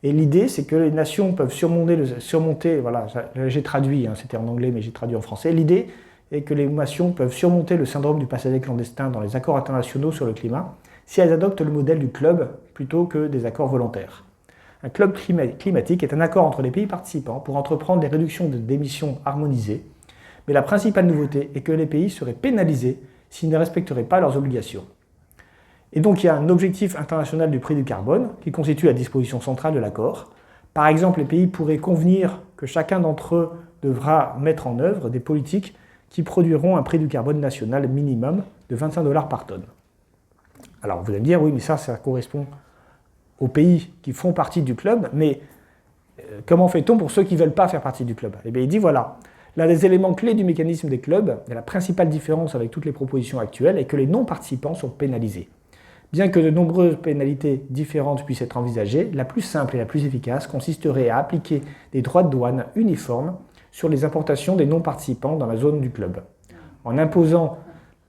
et l'idée, c'est que les nations peuvent surmonter voilà, j'ai traduit, c'était en anglais, mais j'ai traduit en français, l'idée est que les nations peuvent surmonter le syndrome du passager clandestin dans les accords internationaux sur le climat, si elles adoptent le modèle du club plutôt que des accords volontaires. Un club climatique est un accord entre les pays participants pour entreprendre des réductions d'émissions harmonisées, mais la principale nouveauté est que les pays seraient pénalisés s'ils ne respecteraient pas leurs obligations. Et donc il y a un objectif international du prix du carbone qui constitue la disposition centrale de l'accord. Par exemple, les pays pourraient convenir que chacun d'entre eux devra mettre en œuvre des politiques qui produiront un prix du carbone national minimum de 25 $ par tonne. Alors vous allez me dire, oui, mais ça correspond aux pays qui font partie du club, mais comment fait-on pour ceux qui ne veulent pas faire partie du club? Eh bien, il dit, voilà, l'un des éléments clés du mécanisme des clubs, et la principale différence avec toutes les propositions actuelles, est que les non-participants sont pénalisés. Bien que de nombreuses pénalités différentes puissent être envisagées, la plus simple et la plus efficace consisterait à appliquer des droits de douane uniformes sur les importations des non-participants dans la zone du club. En imposant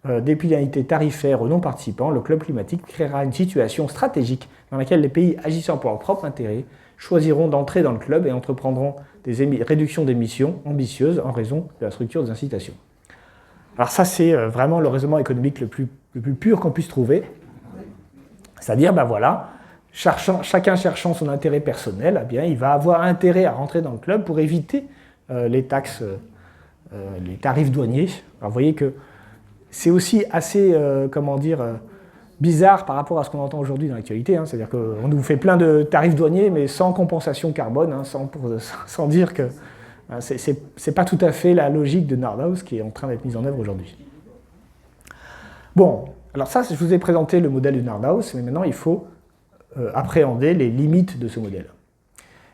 des pénalités tarifaires aux non-participants, le club climatique créera une situation stratégique dans laquelle les pays agissant pour leur propre intérêt choisiront d'entrer dans le club et entreprendront des réductions d'émissions ambitieuses en raison de la structure des incitations. Alors ça, c'est vraiment le raisonnement économique le plus pur qu'on puisse trouver. C'est-à-dire, voilà, chacun cherchant son intérêt personnel, eh bien, il va avoir intérêt à rentrer dans le club pour éviter les taxes, les tarifs douaniers. Alors, vous voyez que c'est aussi assez, bizarre par rapport à ce qu'on entend aujourd'hui dans l'actualité. C'est-à-dire qu'on nous fait plein de tarifs douaniers, mais sans compensation carbone, sans dire que c'est pas tout à fait la logique de Nordhaus qui est en train d'être mise en œuvre aujourd'hui. Bon, alors ça, je vous ai présenté le modèle de Nordhaus, mais maintenant il faut appréhender les limites de ce modèle.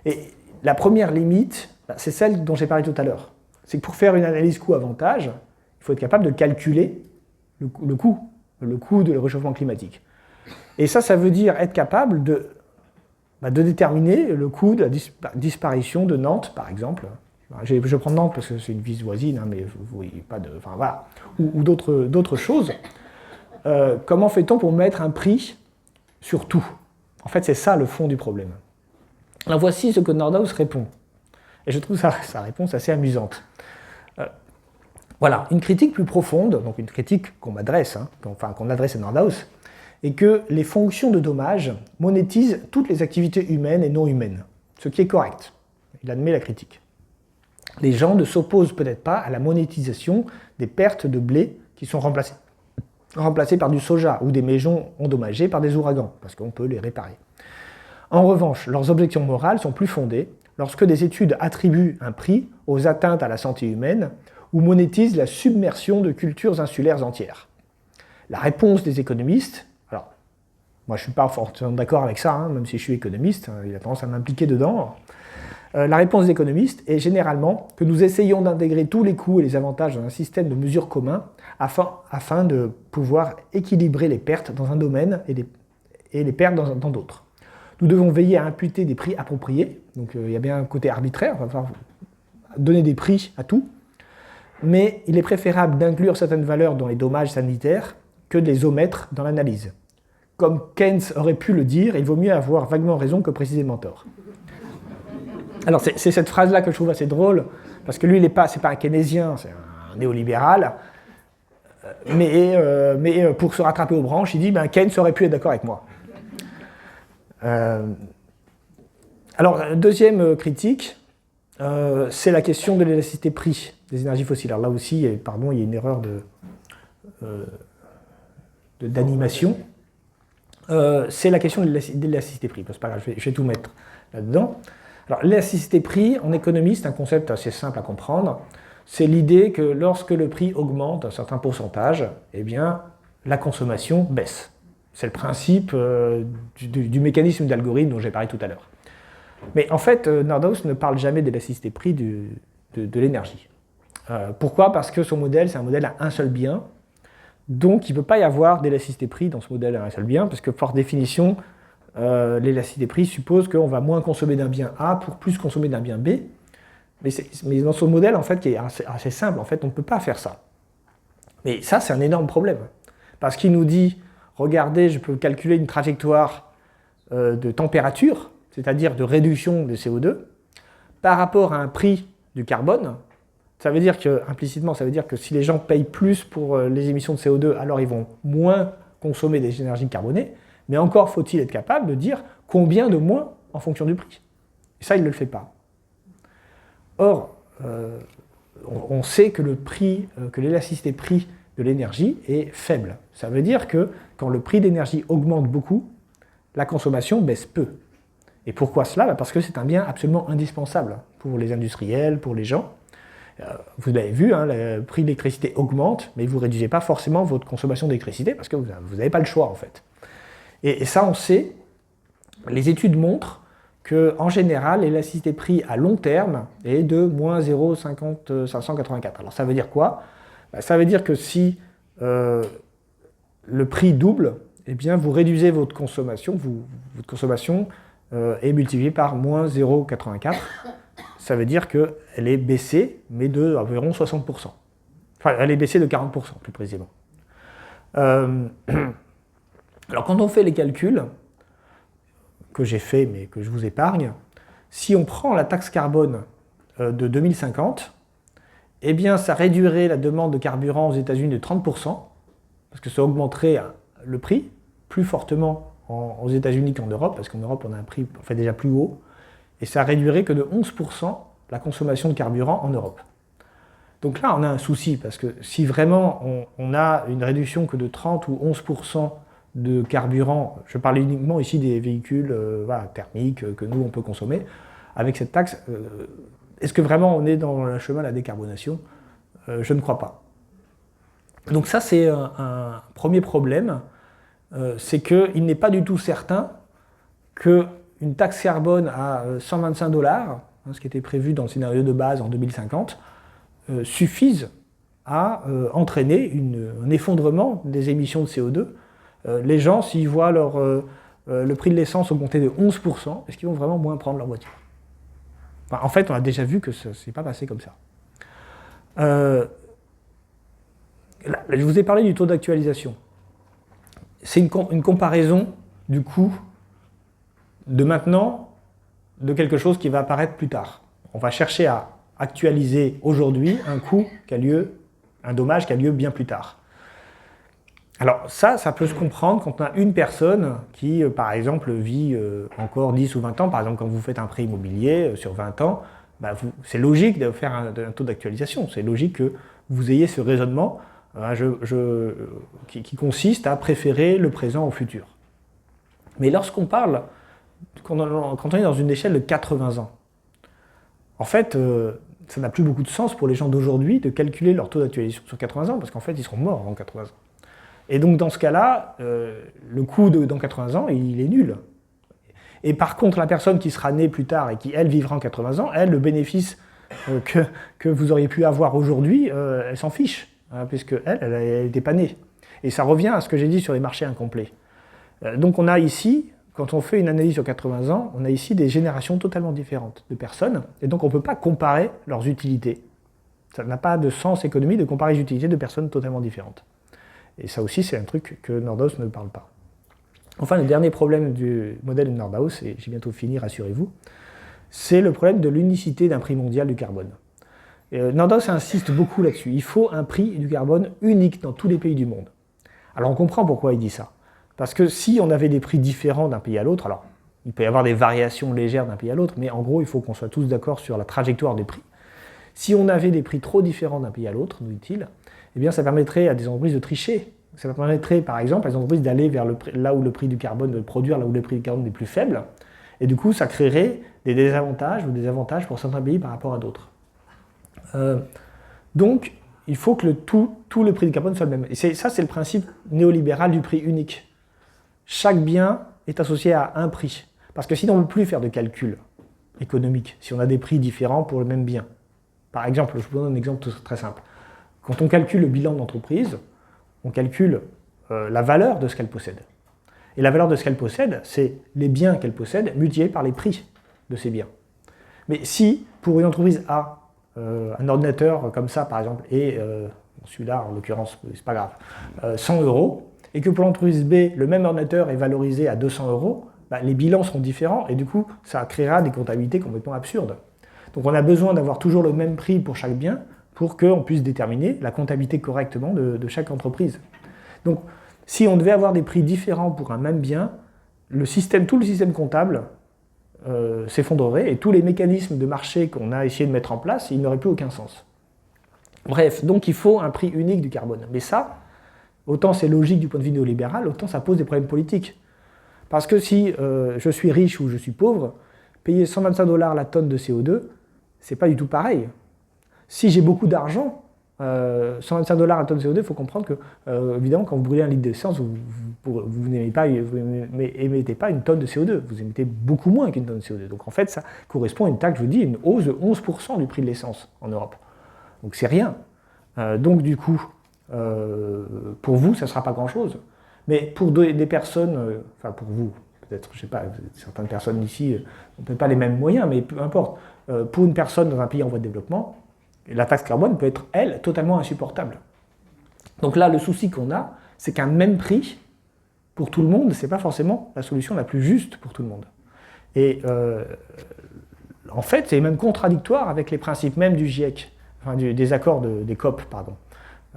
Et la première limite, c'est celle dont j'ai parlé tout à l'heure. C'est que pour faire une analyse coût-avantage, il faut être capable de calculer le coût du réchauffement climatique. Et ça veut dire être capable de déterminer le coût de la disparition de Nantes, par exemple. Je prends Nantes parce que c'est une ville voisine, mais vous voyez pas de... Enfin, voilà. Ou d'autres choses. Comment fait-on pour mettre un prix sur tout? En fait, c'est ça le fond du problème. Alors voici ce que Nordhaus répond. Et je trouve sa réponse assez amusante. Voilà, une critique plus profonde, donc une critique qu'on m'adresse, qu'on adresse à Nordhaus, est que les fonctions de dommage monétisent toutes les activités humaines et non humaines, ce qui est correct. Il admet la critique. Les gens ne s'opposent peut-être pas à la monétisation des pertes de blé qui sont remplacées par du soja ou des maisons endommagées par des ouragans, parce qu'on peut les réparer. En revanche, leurs objections morales sont plus fondées lorsque des études attribuent un prix aux atteintes à la santé humaine ou monétisent la submersion de cultures insulaires entières. La réponse des économistes, alors, moi je ne suis pas forcément d'accord avec ça, même si je suis économiste, il a tendance à m'impliquer dedans. La réponse des économistes est généralement que nous essayons d'intégrer tous les coûts et les avantages dans un système de mesures commun afin de pouvoir équilibrer les pertes dans un domaine et les pertes dans d'autres. Nous devons veiller à imputer des prix appropriés, donc il y a bien un côté arbitraire, on va falloir donner des prix à tout, mais il est préférable d'inclure certaines valeurs dans les dommages sanitaires que de les omettre dans l'analyse. Comme Keynes aurait pu le dire, il vaut mieux avoir vaguement raison que précisément tort. Alors c'est cette phrase-là que je trouve assez drôle, parce que lui, c'est pas un keynésien, c'est un néolibéral, mais pour se rattraper aux branches, il dit Keynes aurait pu être d'accord avec moi. Alors, deuxième critique, c'est la question de l'élasticité prix des énergies fossiles. Alors là aussi, il y a une erreur d'animation. C'est la question de l'élasticité prix. C'est pas grave, je vais tout mettre là-dedans. Alors, l'élasticité prix, en économie, c'est un concept assez simple à comprendre. C'est l'idée que lorsque le prix augmente un certain pourcentage, eh bien, la consommation baisse. C'est le principe du mécanisme d'algorithme dont j'ai parlé tout à l'heure. Mais en fait, Nordhaus ne parle jamais d'élasticité prix de l'énergie. Pourquoi? Parce que son modèle, c'est un modèle à un seul bien. Donc, il ne peut pas y avoir d'élasticité prix dans ce modèle à un seul bien, parce que par définition, l'élasticité prix suppose qu'on va moins consommer d'un bien A pour plus consommer d'un bien B. Mais dans son modèle, en fait, qui est assez simple, en fait, on ne peut pas faire ça. Mais ça, c'est un énorme problème. Parce qu'il nous dit, regardez, je peux calculer une trajectoire de température, c'est-à-dire de réduction de CO2, par rapport à un prix du carbone. Ça veut dire que, implicitement, ça veut dire que si les gens payent plus pour les émissions de CO2, alors ils vont moins consommer des énergies carbonées. Mais encore faut-il être capable de dire combien de moins en fonction du prix. Et ça, il ne le fait pas. Or, on sait que que l'élasticité prix de l'énergie est faible. Ça veut dire que quand le prix d'énergie augmente beaucoup, la consommation baisse peu. Et pourquoi cela? Parce que c'est un bien absolument indispensable pour les industriels, pour les gens. Vous l'avez vu, le prix de l'électricité augmente, mais vous ne réduisez pas forcément votre consommation d'électricité parce que vous n'avez pas le choix en fait. Et ça, on sait, les études montrent qu'en général, l'élasticité prix à long terme est de moins 0,584. Alors ça veut dire quoi? Ça veut dire que si le prix double, eh bien vous réduisez votre consommation, votre consommation est multipliée par moins 0,84. Ça veut dire qu'elle est baissée, mais de environ 60%. Enfin, elle est baissée de 40%, plus précisément. Alors, quand on fait les calculs, que j'ai fait, mais que je vous épargne, si on prend la taxe carbone de 2050, eh bien, ça réduirait la demande de carburant aux États-Unis de 30%, parce que ça augmenterait le prix plus fortement aux États-Unis qu'en Europe, parce qu'en Europe, on a un prix déjà plus haut, et ça réduirait que de 11% la consommation de carburant en Europe. Donc là, on a un souci, parce que si vraiment on a une réduction que de 30 ou 11% de carburant, je parle uniquement ici des véhicules thermiques que nous, on peut consommer, avec cette taxe, est-ce que vraiment on est dans le chemin de la décarbonation? Je ne crois pas. Donc ça, c'est un premier problème, c'est qu'il n'est pas du tout certain qu'une taxe carbone à 125 $, ce qui était prévu dans le scénario de base en 2050, suffise à entraîner un effondrement des émissions de CO2. Les gens, s'ils voient le prix de l'essence augmenter de 11%, est-ce qu'ils vont vraiment moins prendre leur voiture? En fait, on a déjà vu que ça ne s'est pas passé comme ça. Je vous ai parlé du taux d'actualisation. C'est une comparaison du coût de maintenant de quelque chose qui va apparaître plus tard. On va chercher à actualiser aujourd'hui un coût qui a lieu, un dommage qui a lieu bien plus tard. Alors ça peut se comprendre quand on a une personne qui, par exemple, vit encore 10 ou 20 ans. Par exemple, quand vous faites un prêt immobilier sur 20 ans, c'est logique de faire un taux d'actualisation. C'est logique que vous ayez ce raisonnement qui consiste à préférer le présent au futur. Mais lorsqu'on parle, quand on est dans une échelle de 80 ans, en fait, ça n'a plus beaucoup de sens pour les gens d'aujourd'hui de calculer leur taux d'actualisation sur 80 ans, parce qu'en fait, ils seront morts en 80 ans. Et donc, dans ce cas-là, le coût dans 80 ans, il est nul. Et par contre, la personne qui sera née plus tard et qui, elle, vivra en 80 ans, elle, le bénéfice que vous auriez pu avoir aujourd'hui, elle s'en fiche, puisque elle n'était pas née. Et ça revient à ce que j'ai dit sur les marchés incomplets. Donc, on a ici, quand on fait une analyse sur 80 ans, on a ici des générations totalement différentes de personnes, et donc on ne peut pas comparer leurs utilités. Ça n'a pas de sens économique de comparer les utilités de personnes totalement différentes. Et ça aussi, c'est un truc que Nordhaus ne parle pas. Enfin, le dernier problème du modèle de Nordhaus, et j'ai bientôt fini, rassurez-vous, c'est le problème de l'unicité d'un prix mondial du carbone. Nordhaus insiste beaucoup là-dessus. Il faut un prix du carbone unique dans tous les pays du monde. Alors on comprend pourquoi il dit ça. Parce que si on avait des prix différents d'un pays à l'autre, alors il peut y avoir des variations légères d'un pays à l'autre, mais en gros, il faut qu'on soit tous d'accord sur la trajectoire des prix. Si on avait des prix trop différents d'un pays à l'autre, nous dit-il, eh bien, ça permettrait à des entreprises de tricher. Ça permettrait, par exemple, à des entreprises d'aller vers là où le prix du carbone, de produire là où le prix du carbone est plus faible. Et du coup, ça créerait des désavantages ou des avantages pour certains pays par rapport à d'autres. Donc, il faut que tout le prix du carbone soit le même. Et ça, c'est le principe néolibéral du prix unique. Chaque bien est associé à un prix. Parce que sinon, on ne peut plus faire de calcul économique si on a des prix différents pour le même bien. Par exemple, je vous donne un exemple très simple. Quand on calcule le bilan d'entreprise, on calcule la valeur de ce qu'elle possède. Et la valeur de ce qu'elle possède, c'est les biens qu'elle possède multipliés par les prix de ces biens. Mais si, pour une entreprise A, un ordinateur comme ça, par exemple, et celui-là, en l'occurrence, c'est pas grave, 100 €, et que pour l'entreprise B, le même ordinateur est valorisé à 200 €, les bilans seront différents, et du coup, ça créera des comptabilités complètement absurdes. Donc on a besoin d'avoir toujours le même prix pour chaque bien, pour qu'on puisse déterminer la comptabilité correctement de chaque entreprise. Donc, si on devait avoir des prix différents pour un même bien, tout le système comptable s'effondrerait et tous les mécanismes de marché qu'on a essayé de mettre en place, ils n'auraient plus aucun sens. Bref, donc il faut un prix unique du carbone. Mais ça, autant c'est logique du point de vue néolibéral, autant ça pose des problèmes politiques. Parce que si je suis riche ou je suis pauvre, payer 125 $ la tonne de CO2, c'est pas du tout pareil. Si j'ai beaucoup d'argent, 125 $ la tonne de CO2, il faut comprendre que, évidemment, quand vous brûlez un litre d'essence, vous n'émettez pas une tonne de CO2, vous émettez beaucoup moins qu'une tonne de CO2. Donc en fait, ça correspond à une taxe, je vous dis, une hausse de 11% du prix de l'essence en Europe. Donc c'est rien. Donc du coup, pour vous, ça ne sera pas grand-chose. Mais pour des personnes, enfin pour vous, peut-être, je ne sais pas, certaines personnes ici n'ont peut-être pas les mêmes moyens, mais peu importe. Pour une personne dans un pays en voie de développement, la taxe carbone peut être, elle, totalement insupportable. Donc là, le souci qu'on a, c'est qu'un même prix, pour tout le monde, ce n'est pas forcément la solution la plus juste pour tout le monde. Et en fait, c'est même contradictoire avec les principes même du GIEC, enfin des accords des COP, pardon,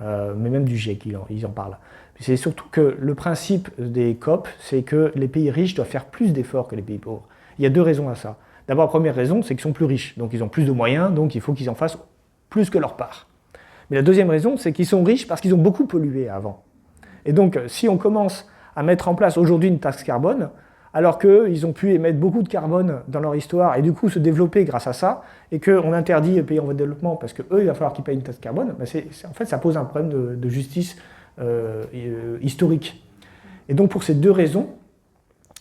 mais même du GIEC, ils en parlent. C'est surtout que le principe des COP, c'est que les pays riches doivent faire plus d'efforts que les pays pauvres. Il y a deux raisons à ça. D'abord, la première raison, c'est qu'ils sont plus riches, donc ils ont plus de moyens, donc il faut qu'ils en fassent plus que leur part. Mais la deuxième raison, c'est qu'ils sont riches parce qu'ils ont beaucoup pollué avant. Et donc, si on commence à mettre en place aujourd'hui une taxe carbone, alors qu'ils ont pu émettre beaucoup de carbone dans leur histoire et du coup se développer grâce à ça, et qu'on interdit les pays en voie de développement parce qu'eux, il va falloir qu'ils payent une taxe carbone, ben en fait, ça pose un problème de justice historique. Et donc, pour ces deux raisons,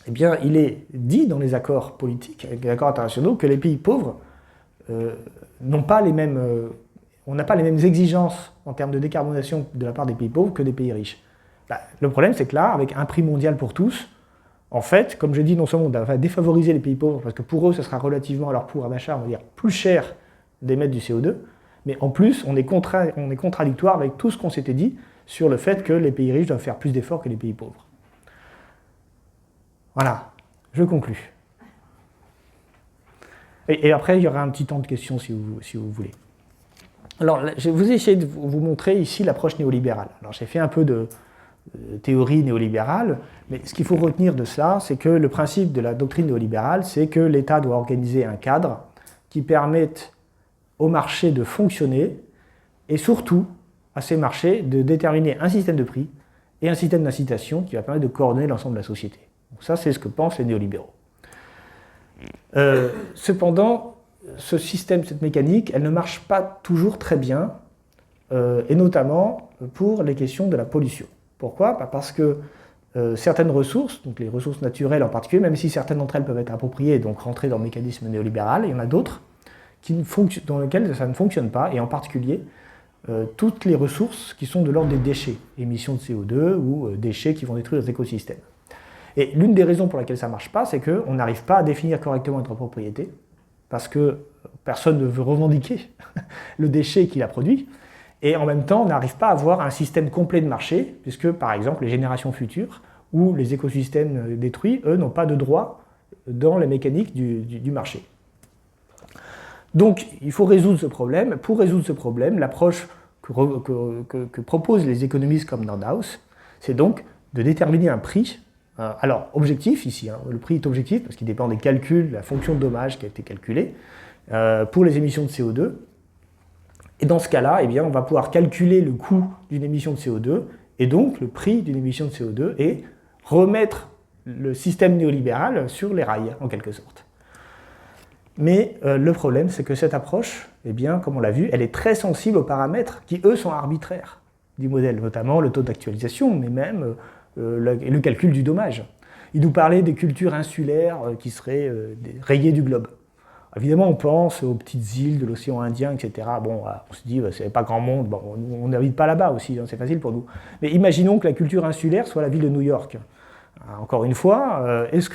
eh bien, il est dit dans les accords politiques, les accords internationaux, que les pays pauvres n'ont pas les mêmes... on n'a pas les mêmes exigences en termes de décarbonation de la part des pays pauvres que des pays riches. Bah, le problème, c'est que là, avec un prix mondial pour tous, en fait, comme je dis, non seulement on va défavoriser les pays pauvres, parce que pour eux, ce sera relativement à leur pouvoir d'achat, on va dire, plus cher d'émettre du CO2, mais en plus, on est contradictoire avec tout ce qu'on s'était dit sur le fait que les pays riches doivent faire plus d'efforts que les pays pauvres. Voilà, je conclus. Et après, il y aura un petit temps de questions si vous voulez. Alors, je vous ai essayé de vous montrer ici l'approche néolibérale. Alors, j'ai fait un peu de théorie néolibérale, mais ce qu'il faut retenir de cela, c'est que le principe de la doctrine néolibérale, c'est que l'État doit organiser un cadre qui permette au marché de fonctionner et surtout à ces marchés de déterminer un système de prix et un système d'incitation qui va permettre de coordonner l'ensemble de la société. Donc ça, c'est ce que pensent les néolibéraux. Cependant, ce système, cette mécanique, elle ne marche pas toujours très bien, et notamment pour les questions de la pollution. Pourquoi ? Parce que certaines ressources, donc les ressources naturelles en particulier, même si certaines d'entre elles peuvent être appropriées et donc rentrer dans le mécanisme néolibéral, il y en a d'autres dans lesquelles ça ne fonctionne pas, et en particulier toutes les ressources qui sont de l'ordre des déchets, émissions de CO2 ou déchets qui vont détruire les écosystèmes. Et l'une des raisons pour lesquelles ça ne marche pas, c'est qu'on n'arrive pas à définir correctement notre propriété, parce que personne ne veut revendiquer le déchet qu'il a produit, et en même temps, on n'arrive pas à avoir un système complet de marché, puisque, par exemple, les générations futures, ou les écosystèmes détruits, eux, n'ont pas de droit dans les mécaniques du marché. Donc, il faut résoudre ce problème. Pour résoudre ce problème, l'approche que proposent les économistes comme Nordhaus, c'est donc de déterminer un prix. Alors, objectif ici, hein, le prix est objectif parce qu'il dépend des calculs, la fonction de dommage qui a été calculée pour les émissions de CO2. Et dans ce cas-là, eh bien, on va pouvoir calculer le coût d'une émission de CO2 et donc le prix d'une émission de CO2 et remettre le système néolibéral sur les rails, en quelque sorte. Mais le problème, c'est que cette approche, eh bien, comme on l'a vu, elle est très sensible aux paramètres qui, eux, sont arbitraires du modèle, notamment le taux d'actualisation, mais même le calcul du dommage. Il nous parlait des cultures insulaires qui seraient rayées du globe. Évidemment, on pense aux petites îles de l'océan Indien, etc. Bon, on se dit, c'est pas grand monde, bon, on n'habite pas là-bas aussi, hein, c'est facile pour nous. Mais imaginons que la culture insulaire soit la ville de New York. Encore une fois, est-ce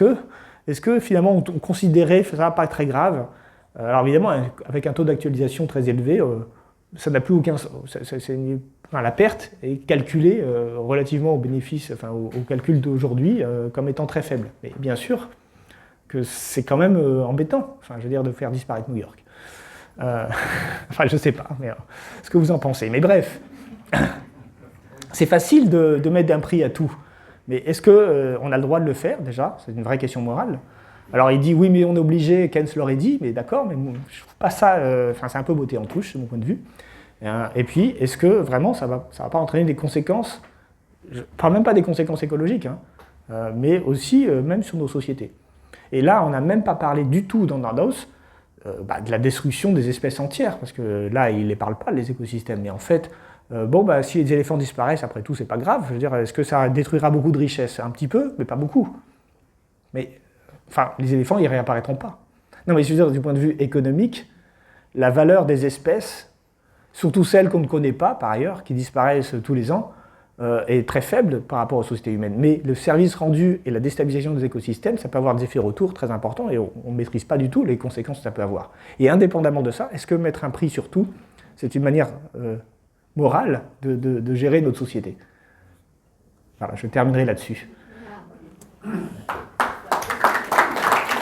que finalement on considérait ça pas très grave? Alors évidemment, avec un taux d'actualisation très élevé, ça n'a plus aucun sens. La perte est calculée relativement aux bénéfices, enfin au calcul d'aujourd'hui, comme étant très faible. Mais bien sûr que c'est quand même embêtant, enfin, je veux dire, de faire disparaître New York. Enfin, je ne sais pas, mais ce que vous en pensez. Mais bref, c'est facile de mettre un prix à tout. Mais est-ce qu'on a le droit de le faire, déjà? C'est une vraie question morale. Alors, il dit, oui, mais on est obligé, Keynes l'aurait dit, mais d'accord, mais je ne trouve pas ça... Enfin, c'est un peu beauté en touche, de mon point de vue. Et puis, est-ce que, vraiment, ça va pas entraîner des conséquences, je ne parle même pas des conséquences écologiques, hein, mais aussi, même sur nos sociétés. Et là, on n'a même pas parlé du tout dans Nordhaus de la destruction des espèces entières, parce que là, il ne les parle pas, les écosystèmes. Mais en fait, si les éléphants disparaissent, après tout, c'est pas grave. Je veux dire, est-ce que ça détruira beaucoup de richesses? Un petit peu, mais pas beaucoup. Mais, enfin, les éléphants, ils ne réapparaîtront pas. Non, mais je veux dire, du point de vue économique, la valeur des espèces, surtout celles qu'on ne connaît pas, par ailleurs, qui disparaissent tous les ans, est très faible par rapport aux sociétés humaines. Mais le service rendu et la déstabilisation des écosystèmes, ça peut avoir des effets retours très importants et on ne maîtrise pas du tout les conséquences que ça peut avoir. Et indépendamment de ça, est-ce que mettre un prix sur tout, c'est une manière morale de gérer notre société? Voilà, je terminerai là-dessus.